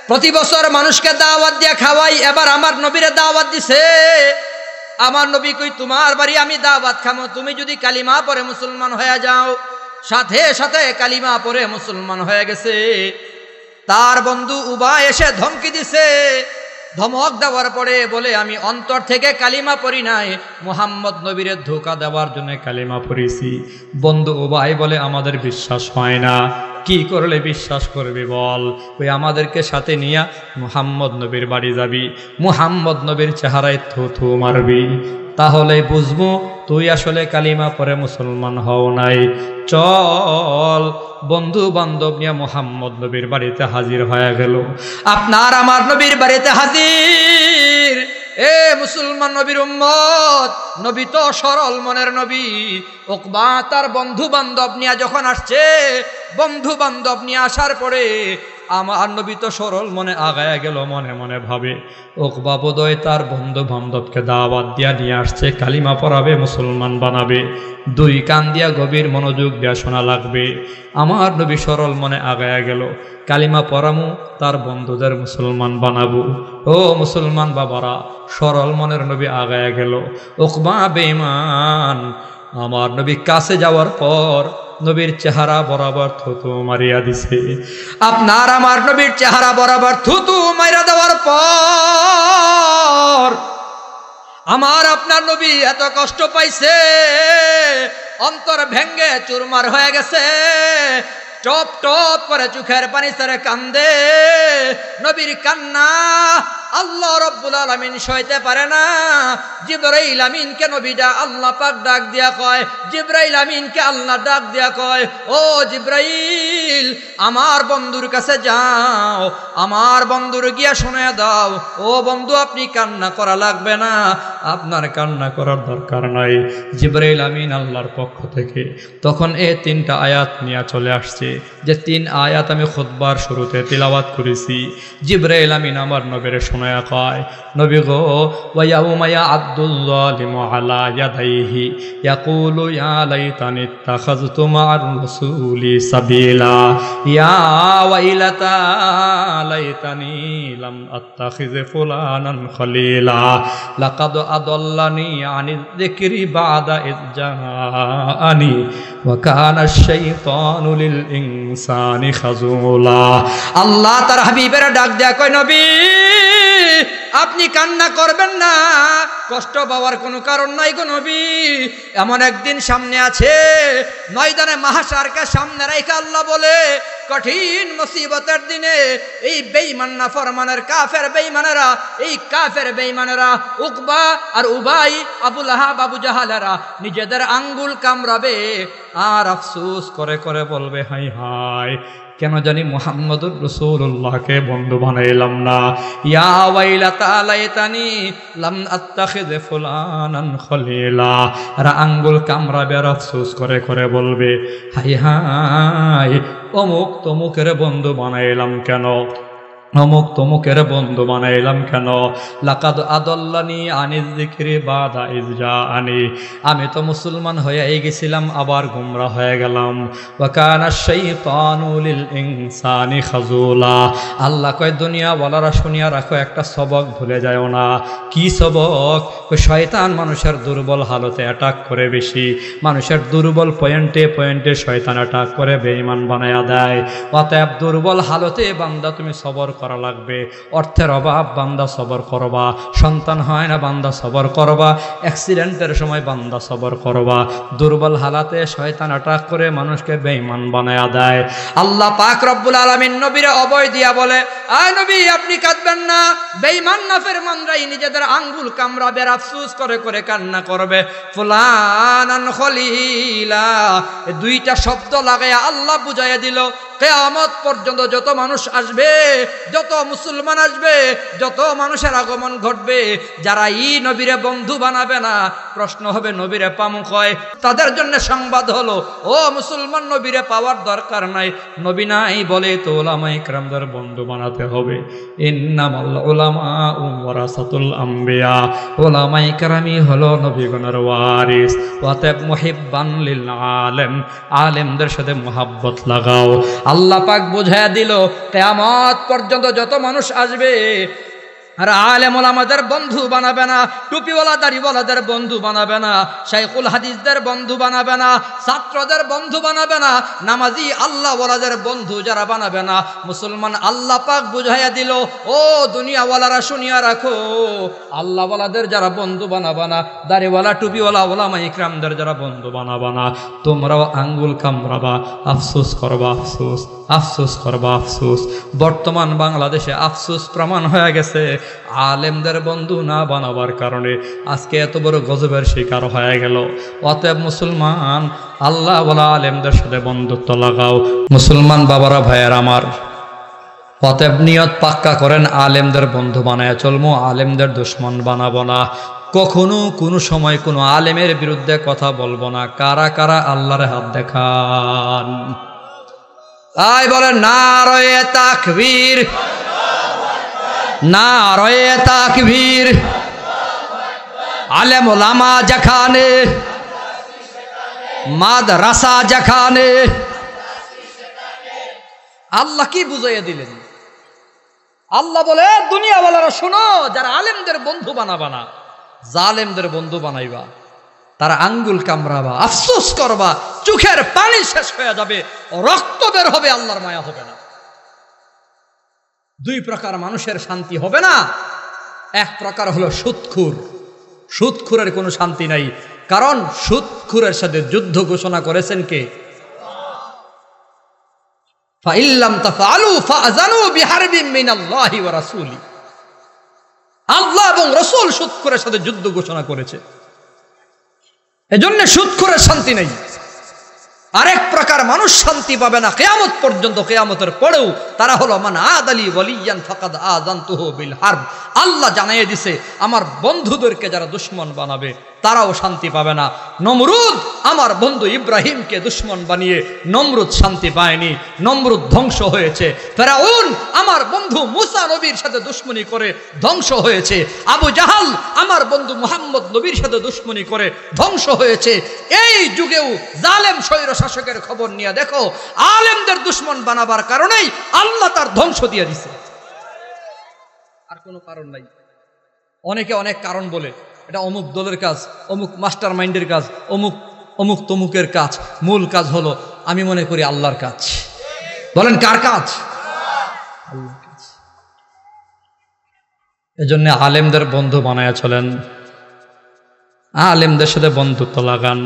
Speaker 1: প্রতি বছর মানুষকে দাওয়াত দিয়ে খাওয়াই, এবার আমার নবীরে দাওয়াত দিছে। আমার নবী কই তোমার বাড়ি আমি দাওয়াত খামো, তুমি যদি কালিমা পরে মুসলমান হয়ে যাও। সাথে সাথে কালিমা পরে মুসলমান হয়ে গেছে। তার বন্ধু উবা এসে ধমকি দিছে, ধমক দেওয়ার পরে বলে আমি অন্তর থেকে কালিমা পড়ি নাই, মুহাম্মদ নবীরে ধোঁকা দেওয়ার জন্য কালিমা পড়েছি। বন্ধু উবাই বলে আমাদের বিশ্বাস হয় না। কি করলে বিশ্বাস করবি বল? ওই আমাদেরকে সাথে নিয়ে মুহাম্মদ নবীর বাড়ি যাবি, মুহাম্মদ নবীর চেহারায় থু থু মারবি, তাহলে বুঝবো তুই আসলে কালিমা পরে মুসলমান হও নাই। চল। বন্ধু বান্ধব নিয়ে মুহাম্মদ নবীর বাড়িতে হাজির হয়ে গেল। আপনার আমার নবীর বাড়িতে হাজির। এ মুসলমান নবীর উম্মত, নবী তো সরল মনের নবী। উকবা তার বন্ধু বান্ধব নিয়ে যখন আসছে, বন্ধু বান্ধব নিয়ে আসার পরে আমার নবী তো সরল মনে আগায়া গেল, মনে মনে ভাবে উকবা বোধহয় তার বন্ধু বান্ধবকে দাওয়াত দিয়া নিয়ে আসছে, কালিমা পড়াবে, মুসলমান বানাবে। দুই কান দিয়া গভীর মনোযোগ দিয়া শোনা লাগবে। আমার নবী সরল মনে আগায়া গেল, কালিমা পড়ামু, তার বন্ধুদের মুসলমান বানাবো। ও মুসলমান বাবারা, সরল মনের নবী আগায়া গেল। উকবা বেঈমান আমার নবী কাছে যাওয়ার পর নবীর চেহারা বরাবর থুতু মারিয়া দিছে। আপনার আমার নবীর চেহারা বরাবর থুতু মারিয়া দেওয়ার পর আমার আপনার নবী এত কষ্ট পাইছে, অন্তর ভেঙ্গে চুরমার হয়ে গেছে। টপ টপ করে চোখের পানি ছেড়ে কান্দে। নবী নবীর কান্না আল্লাহ রাব্বুল আলামিন সইতে পারে না। জিবরাইল আমিনকে নবীটা আল্লাহ পাক ডাক দিয়া কয়, জিবরাইল আমিনকে আল্লাহ ডাক দিয়া কয়, ও জিবরাইল আমার বন্ধুর কাছে যাও, আমার বন্ধুর গিয়া শুনে দাও, ও বন্ধু আপনি কান্না করা লাগবে না, আপনার কান্না করার দরকার নাই। জিবরাইল আমিন আল্লাহর পক্ষ থেকে তখন এই 3টা আয়াত নিয়ে চলে আসছে, যে 3 আয়াত আমি খুতবার শুরুতে তিলাওয়াত করেছি। জিবরাইল আমিন আমার নবীরে শোনায়া কয়, নবী গো, ওয়া ইয়াউমা ইয়া'আদ্দুল যালিমু আলা ইয়াদাইহি ইয়াকুলু ইয়া লাইতানি ইত্তাখাযতু মা'আর রাসূলি সাবিলা ইয়া ওয়াইলাতা লাইতানি লাম আত্তাখিয ফুলানান খলিলা লাকাদ আদাল্লানি আনিয যিকরি বা'দা ইয জাআনি ওয়া কানা আশ-শাইতানু লিল ইনসানি খাযুলা। আল্লাহ তার হাবিবের ডাক দেয়া কয়, নবী আপনি কান্না করবেন না, কষ্ট পাওয়ার কোনো কারণ নাই গো নবী। এমন একদিন সামনে আছে, ময়দানে মাহশারকে সামনে রেখে আল্লাহ বলে, কঠিন মুসিবতের দিনে এই বেঈমান নাফরমানের কাফের বেঈমানেরা, এই কাফের বেঈমানেরা উকবা আর উবাই, আবু লাহাব, আবু জাহালেরা নিজেদের আঙ্গুল কামড়াবে আর আফসোস করে করে বলবে, হাই হাই কেন জানি মুহাম্মদুর রাসূলুল্লাহকে বন্ধু বানাইলাম না। ইয়া ওয়াইলাতা লাইতানি লাম আত্তাখিয ফুলানান খলিলা, আর আঙ্গুল কামড়াবে আর আফসোস করে করে বলবে, হাই হাই অমুক তমুকের বন্ধু বানাইলাম কেন, অমুক তমুকের বন্ধু বানাইলাম কেন। লাকাদ আদাল্লানি আনিয যিকরি বা'দা ইয জাআনি, আমি তো মুসলমান হয়ে গেছিলাম আবার গোমরাহ হয়ে গেলাম। ওয়া কানা আশ-শাইতানু লিল ইনসানি খাযুলা। আল্লাহ কয়, দুনিয়া ওয়ালারা শুনিয়া রাখো, একটা সবক ভুলে যাও না। কি সবক? শয়তান মানুষের দুর্বল হালতে অ্যাটাক করে বেশি, মানুষের দুর্বল পয়েন্টে পয়েন্টে শয়তান অ্যাটাক করে বেঈমান বানায়া দেয়। অতএব দুর্বল হালতে বান্দা তুমি সবর করা লাগবে। অর্থের অভাব বান্দা সবর করবা, সন্তান হয় না বান্দা সবর করবা, অ্যাক্সিডেন্টের সময় বান্দা সবর করবা। দুর্বল হালাতে শয়তান অ্যাটাক করে মানুষকে বেঈমান বানায়া দেয়। আল্লাহ পাক রব্বুল আলামিন নবীরে অভয় দিয়া বলে, আয় নবী আপনি কাঁদবেন না, বেঈমান নাফরমানরাই নিজেদের আঙ্গুল কামড়াবে, আফসোস করে করে কান্না করবে। ফুলানান খলিলা, এই 2টা শব্দ লাগায়া আল্লাহ বুঝাইয়া দিল, কিয়ামত পর্যন্ত যত মানুষ আসবে, যত মুসলমান আসবে, যত মানুষের আগমন ঘটবে, যারা এই নবীরে বন্ধু বানাবে না, প্রশ্ন হবে নবীরে পামু কয়, তাদের জন্য সংবাদ হলো, ও মুসলমান নবীরে পাওয়ার দরকার নাই, নবী নাই বলে তো উলামায়ে কিরামদের বন্ধু বানাতে হবে। ইন্নামাল উলামাউ ওয়ারাসাতুল আম্বিয়া, উলামায়ে কিরামই হলো নবীগণের ওয়ারিস। ওয়াতাব মুহিব্বান লিল আলেম, আলেমদের সাথে মুহাব্বত লাগাও। আল্লাহ পাক বুঝায়া দিল, কিয়ামত পর্যন্ত যত মানুষ আসবে আর আলেম ওলামাদের বন্ধু বানাবে না, টুপিওয়ালা দাড়িওয়ালাদের বন্ধু বানাবে না, শাইখুল হাদিসদের বন্ধু বানাবে না, ছাত্রদের বন্ধু বানাবে না, নামাজি আল্লাহওয়ালাদের বন্ধু যারা বানাবে না। মুসলমান আল্লাহ পাক বুঝাইয়া দিল, ও দুনিয়াওয়ালারা শুনিয়া রাখো, আল্লাহওয়ালাদের যারা বন্ধু বানাবে না, দাড়িওয়ালা টুপিওয়ালা ওলামায়ে ইকরামদের যারা বন্ধু বানাবে না, তোমরাও আঙ্গুল কামড়াবা, আফসোস করবা, আফসোস আফসোস করবা, আফসোস। বর্তমান বাংলাদেশে আফসোস প্রমাণ হয়ে গেছে, আলেমদের বন্ধু না বানাবার কারণে আজকে এত বড় গজবের শিকার হয়ে গেল। অতএব মুসলমান আল্লাহ ওয়ালা আলেমদের সাথে বন্ধুত্ব লাগাও। মুসলমান বাবারা ভাইয়ের আমার, অতএব নিয়ত পাক্কা করেন, আলেমদের বন্ধু বানায় চলবো, আলেমদের দুশ্মন বানাবো না। কখনো কোনো সময় কোনো আলেমের বিরুদ্ধে কথা বলবো না। কারা কারা আল্লাহর হাত দেখান? আয় বলেন নারায়ে তাকবীর, নারায়ে তাকবীর। আলেম ওলামা যেখানে, মাদ্রাসা যেখানে। আল্লাহ কি বুঝাইয়া দিলেন? আল্লাহ বলে, দুনিয়াওয়ালারা শোনো, যারা আলেমদের বন্ধু বানাবা না, জালেমদের বন্ধু বানাইবা, তারা আঙ্গুল কামড়াবা, আফসোস করবা, চোখের পানি শেষ হয়ে যাবে, রক্ত বের হবে, আল্লাহর মায়া হবে না। 2 প্রকার মানুষের শান্তি হবে না। এক প্রকার হলো সুদখোর। সুদখোরের কোনো শান্তি নাই, কারণ সুদখোরের সাথে যুদ্ধ ঘোষণা করেছেন কে? ফাইল্লাম তাফআলু ফাআযানু বিহারবিন মিনাল্লাহি ওয়া রাসূলি। আল্লাহ এবং রাসূল সুদখোরের সাথে যুদ্ধ ঘোষণা করেছে। এজন্য সুদখোরের শান্তি নেই। আরেক প্রকার মানুষ শান্তি পাবে না কিয়ামত পর্যন্ত। কিয়ামতের পরেও তারা হলো মান আদালি ওয়ালিয়ান ফাকাদ আযানতুহু বিল হারব। আল্লাহ জানিয়ে দিছে আমার বন্ধুদেরকে যারা দুশমন বানাবে তারাও শান্তি পাবে না। নমরুদ আমার বন্ধু ইব্রাহিমকে দুশমন বানিয়ে নমরুদ শান্তি পায়নি, নমরুদ ধ্বংস হয়েছে। ফেরাউন আমার বন্ধু মুসা নবীর সাথে দুশমনি করে ধ্বংস হয়েছে। আবু জাহাল আমার বন্ধু মুহাম্মদ নবীর সাথে দুশমনি করে ধ্বংস হয়েছে। এই যুগেও জালেম স্বৈর শাসকের খবর নিয়ে দেখো, আলেমদের দুশমন বানাবার কারণেই আল্লাহ তার ধ্বংস দিয়ে দিছে, আর কোনো কারণ নাই। অনেকে অনেক কারণ বলে, এটা অমুক দলের কাজ, অমুক মাস্টার মাইন্ডের কাজ, অমুক অমুক তমুকের কাজ। মূল কাজ হলো আমি মনে করি আল্লাহর কাজ। বলেন কার কাজ? আল্লাহর কাজ। এজন্য আলেমদের বন্ধু বানায়া চলেন, আলেমদের সাথে বন্ধুত্ব লাগান।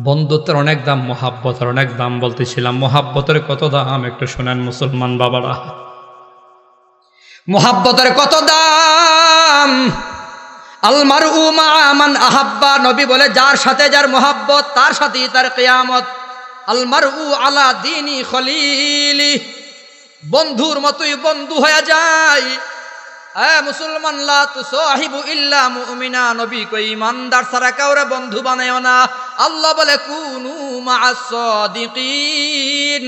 Speaker 1: বন্ধুত্বের অনেক দাম, মহাব্বতের অনেক দাম। বলতেছিলাম মহাব্বতের কত দাম একটু শুনেন মুসলমান বাবারা। মহাব্বতের কত দাম। আল মারউ মা মান আহাব্বা, নবী বলে যার সাথে যার মহাব্বত তার সাথেই তার কিয়ামত। আল মারউ আলা দীনি খলিলি, বন্ধুর মতোই বন্ধু হয়ে যায়। মুসলমান লা তুসাহিবু ইল্লা মুমিনা, নবী কই ইমানদার ছাড়া কাউরে বন্ধু বানায়ও না। আল্লাহ বলে কুনু মা'আস সাদিকিন,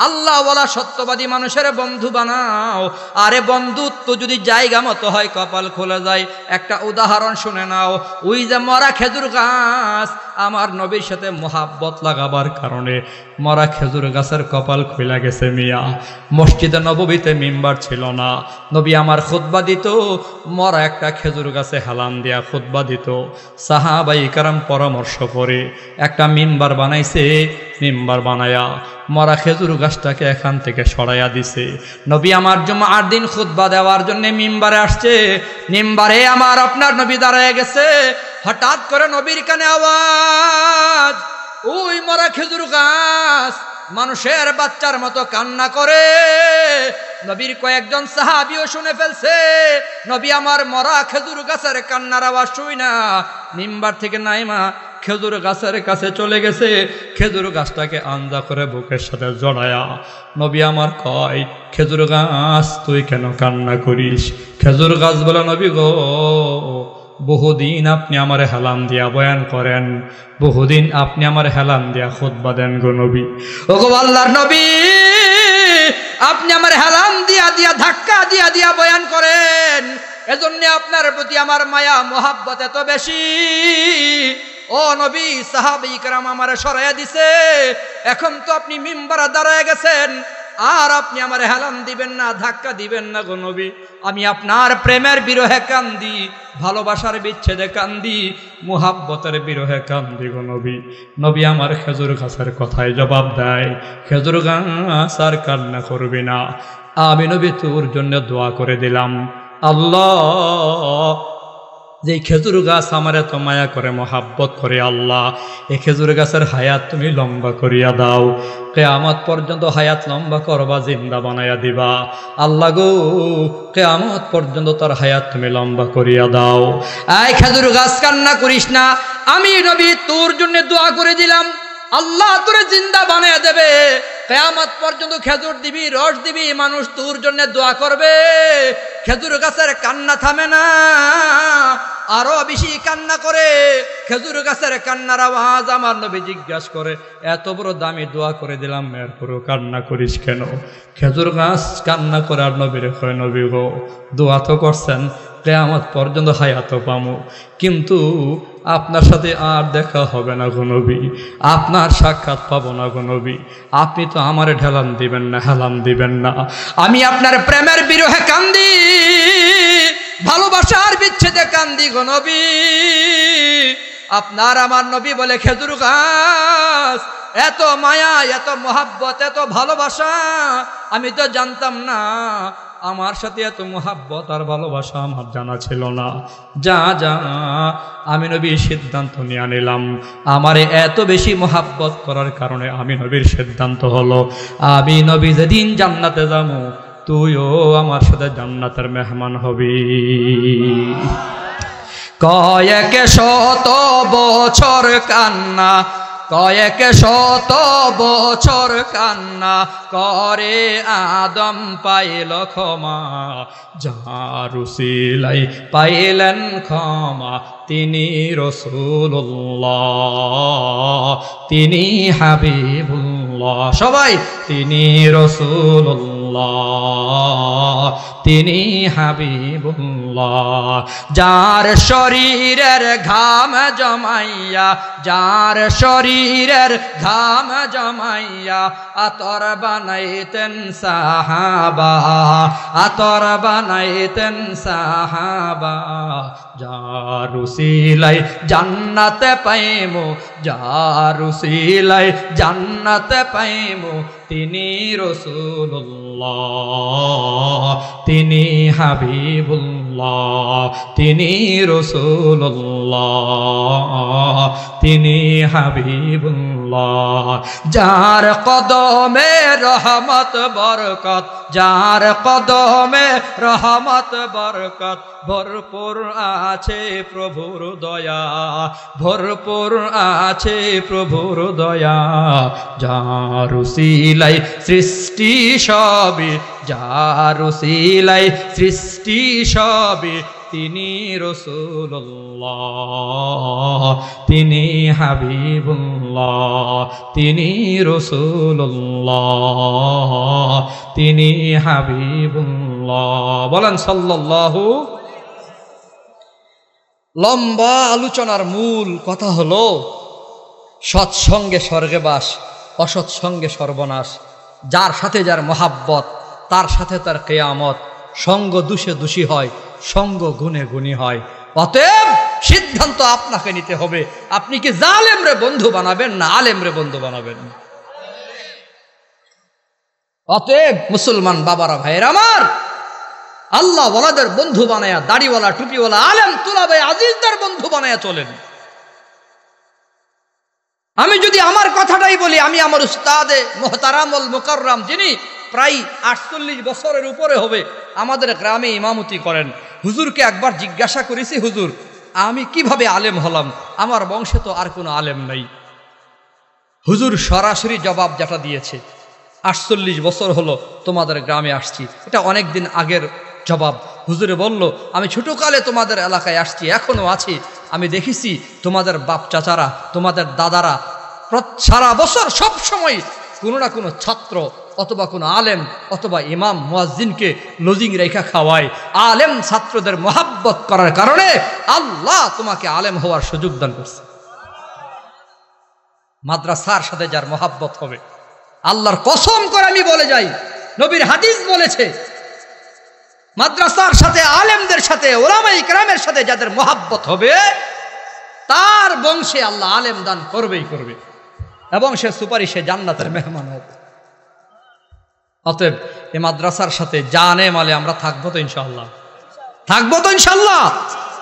Speaker 1: আল্লাহ ওয়ালা সত্যবাদী মানুষের বন্ধু বানাও। আরে বন্ধুত্ব যদি জায়গা মতো হয় কপাল খুলে যায়। একটা উদাহরণ শুনে নাও, ওই যে মরা খেজুর গাছ, আমার নবীর সাথে মোহাব্বত লাগাবার কারণে মরা খেজুর গাছের কপাল খুলে গেছে মিয়া। মসজিদে নববীতে মিম্বার ছিল না, নবী আমার খুতবা দিত মরা একটা খেজুর গাছে হেলান দিয়া খুতবা দিত। সাহাবায়ে কেরাম পরামর্শ করে একটা মিম্বার বানাইছে। মিম্বার বানায়া মরা খেজুর গাছটাকে এখান থেকে সরাইয়া দিছে। নবী আমার জুমার দিন খুতবা দেওয়ার জন্য মিম্বারে আসছে। মিম্বারে আমার আপনার নবী দাঁড়ায় গেছে। হঠাৎ করে নবীর কানে আওয়াজ, ওই মরা খেজুর গাছ মানুষের বাচ্চার মতো কান্না করে। নবীর কয়েকজন সাহাবীও শুনে ফেলছে। নবী আমার মরা খেজুর গাছের কান্নার আওয়াজ শুই না মিম্বার থেকে নাইমা খেজুর গাছের কাছে চলে গেছে। খেজুর গাছটাকে আঞ্জা করে বুকের সাথে জড়ায়া নবী আমার কয়, খেজুর গাছ তুই কেন কান্না করিস? খেজুর গাছ বলে, নবী গো বহুদিন আপনি আমার হেলান দিয়া বয়ান করেন, বহুদিন আপনি আমার হেলান দিয়া খুতবা দেন গো নবী। ও গো আল্লাহর নবী, আপনি আমার হেলান দিয়া দিয়া ধাক্কা দিয়া দিয়া বয়ান করেন, এজন্য আপনার প্রতি আমার মায়া মোহাব্বত এত বেশি। ও নবী, সাহাবায়ে কেরাম আমারে সরাইয়া দিছে। এখন তো আপনি মিম্বারে দাঁড়ায় গেছেন, আর আপনি আমার হেলান দিবেন না, ধাক্কা দিবেন না গো নবী। আমি আপনার প্রেমের বিরহে কান্দি, ভালোবাসার বিচ্ছেদে কান্দি, মুহাব্বতের বিরহে কান্দি গো নবী। নবী আমার খেজুর গাছের কথায় জবাব দেয়, খেজুর গাছ আর কান্না করবি না, আমি নবী তোর জন্য দোয়া করে দিলাম। আল্লাহ, যে খেজুর গাছ আমার এত মায়া করে মহাব্বত করে, আল্লাহ এই খেজুর গাছের হায়াত তুমি লম্বা করিয়া দাও। কিয়ামত পর্যন্ত হায়াত লম্বা করবা, জিন্দা বানাইয়া দিবা। আল্লাহ গো, কিয়ামত পর্যন্ত তার হায়াত তুমি লম্বা করিয়া দাও। এই খেজুর গাছ কান্না করিস না, আমি নবী তোর জন্য দোয়া করে দিলাম, আল্লাহ তোরে জিন্দা বানাইয়া দেবে। কিয়ামত পর্যন্ত খেজুর দিবি, রস দিবি, মানুষ তোর জন্য দোয়া করবে। খেজুর গাছের কান্না থামে না, আরো বেশি কান্না করে। খেজুর গাছের কান্নার আওয়াজ আমার নবী জিজ্ঞাসা করে, এত বড় দামি দোয়া করে দিলাম, এরপরও কান্না করিস কেন? খেজুর গাছ কান্না করে আর নবীরে কয়, নবী গো দোয়া তো করছেন, কিয়ামত পর্যন্ত হায়াত পামু, কিন্তু আপনার সাথে আর দেখা হবে না গো নবী, আপনার সাক্ষাৎ পাবো না গো নবী। আপনি তো আমারে ঢেলান দিবেন না, হেলান দিবেন না। আমি আপনার প্রেমের বিরহে কান্দি, ভালোবাসার বিচ্ছেদে কান্দি গো নবী। আপনার আমার নবী বলে, খেজুর গাছ এত মায়া, এত মোহাব্বত, এত ভালোবাসা আমি তো জানতাম না। আমার সাথে এত মোহাব্বত আর ভালোবাসা আমার জানা ছিল না। যা যা আমি নবীর সিদ্ধান্ত নিয়ে নিলাম। আমার এত বেশি মোহাব্বত করার কারণে আমি নবীর সিদ্ধান্ত হলো, আমি নবী যেদিন জান্নাতে যাবো তুইও আমার সাথে জান্নাতের মেহমান হবি। কয়েক শত বছর কান্না, কয়েক শত বছর কান্না করে আদম পাইল ক্ষমা, যার উসিলাই পাইলেন ক্ষমা তিনি রাসূলুল্লাহ, তিনি হাবিবুল্লাহ। সবাই তিনি রাসূলুল্লাহ, তিনি হাবিবুল্লাহ। যার শরীরের ঘাম জমাইয়া, যার শরীরের ঘাম জমাইয়া আতর বানাইতেন সাহাবা, আতর বানাইতেন সাহাবা, যার উসিলাই জান্নাতে পাইমু, যার উসিলাই জান্নাতে পাইমু তিনি রাসূলুল্লাহ, তিনি হাবিবুল্লাহ, তিনি রাসূলুল্লাহ, তিনি হাবিবুল্লাহ। যার কদমে রহমত বরকত, যার কদমে রহমত বরকত ভরপুর আছে প্রভুর দয়া, ভরপুর আছে প্রভুর দয়া। যার উসিলাই সৃষ্টি সবই, যার উসিলাই সৃষ্টি সবই তিনি রাসূলুল্লাহ, তিনি হাবিবুল্লাহ, তিনি রাসূলুল্লাহ, তিনি হাবিবুল্লাহ। বলেন সাল্লাল্লাহু। লম্বা আলোচনার মূল কথা হলো সৎসঙ্গে স্বর্গে বাস, অসৎসঙ্গে সর্বনাশ। যার সাথে যার মহাব্বত তার সাথে তার কিয়ামত। সঙ্গ দোষে দোষী হয়, সঙ্গ গুণে গুণী হয়। অতএব সিদ্ধান্ত আপনাকে নিতে হবে, আপনি কি জালেম রে বন্ধু বানাবেন না আলেম রে বন্ধু বানাবেন। অতএব মুসলমান বাবারা ভাইয়ের আমার, আল্লাহ ওয়ালাদের বন্ধু বানায়া, দাড়িওয়ালা টুপিওয়ালা আলেম তুলাবে আজিজদের বন্ধু বানায়া চলেন। আমি যদি আমার কথাটাই বলি, আমি আমার উস্তাদে মুহতারামুল মুকাররম, যিনি প্রায় 48 বছরের উপরে হবে আমাদের গ্রামে ইমামতি করেন, হুজুরকে একবার জিজ্ঞাসা করেছি, হুজুর আমি কিভাবে আলেম হলাম, আমার বংশে তো আর কোনো আলেম নাই। হুজুর সরাসরি জবাব যেটা দিয়েছে, 48 বছর হলো তোমাদের গ্রামে আসছি, এটা অনেক দিন আগের জবাব। হুজুরে বলল, আমি ছোটকালে তোমাদের এলাকায় আসছি, এখনো আছি, আমি দেখেছি তোমাদের বাপ চাচারা, তোমাদের দাদারা সারা বছর সব সময় কোনো না কোনো ছাত্র অথবা কোনো আলেম অথবা ইমাম মুয়াজ্জিনকে লজিং রেখা খাওয়ায়। আলেম ছাত্রদের মোহাব্বত করার কারণে আল্লাহ তোমাকে আলেম হওয়ার সুযোগ দান করছে। মাদ্রাসার সাথে যার মোহাব্বত হবে, আল্লাহর কসম করে আমি বলে যাই, নবীর হাদিস বলেছে, মাদ্রাসার সাথে আলেমদের সাথে ওলামায়ে কেরামের সাথে যাদের মোহাব্বত হবে তার বংশে আল্লাহ আলেম দান করবেই করবে, এবং সে সুপারিশে জান্নাতের মেহমান হবে। অতএব এই মাদ্রাসার সাথে জানে মালে আমরা থাকবো তো ইনশাআল্লাহ, থাকবো তো ইনশাআল্লাহ।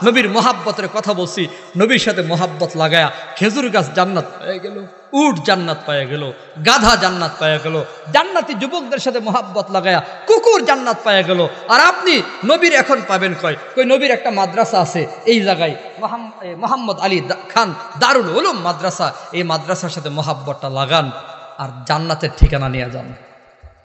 Speaker 1: নবীর মোহাব্বতের কথা বলছি, নবীর সাথে মোহাব্বত লাগায়া খেজুর গাছ জান্নাত পেয়ে গেল, উট জান্নাত পেয়ে গেল, গাধা জান্নাত পেয়ে গেল, জান্নাতি যুবকদের সাথে মোহাব্বত লাগায়া কুকুর জান্নাত পেয়ে গেল। আর আপনি নবীর এখন পাবেন কই? নবীর একটা মাদ্রাসা আছে এই জায়গায়, মোহাম্মদ আলী খান দারুল উলুম মাদ্রাসা, এই মাদ্রাসার সাথে মোহাব্বতটা লাগান আর জান্নাতের ঠিকানা নিয়ে যান।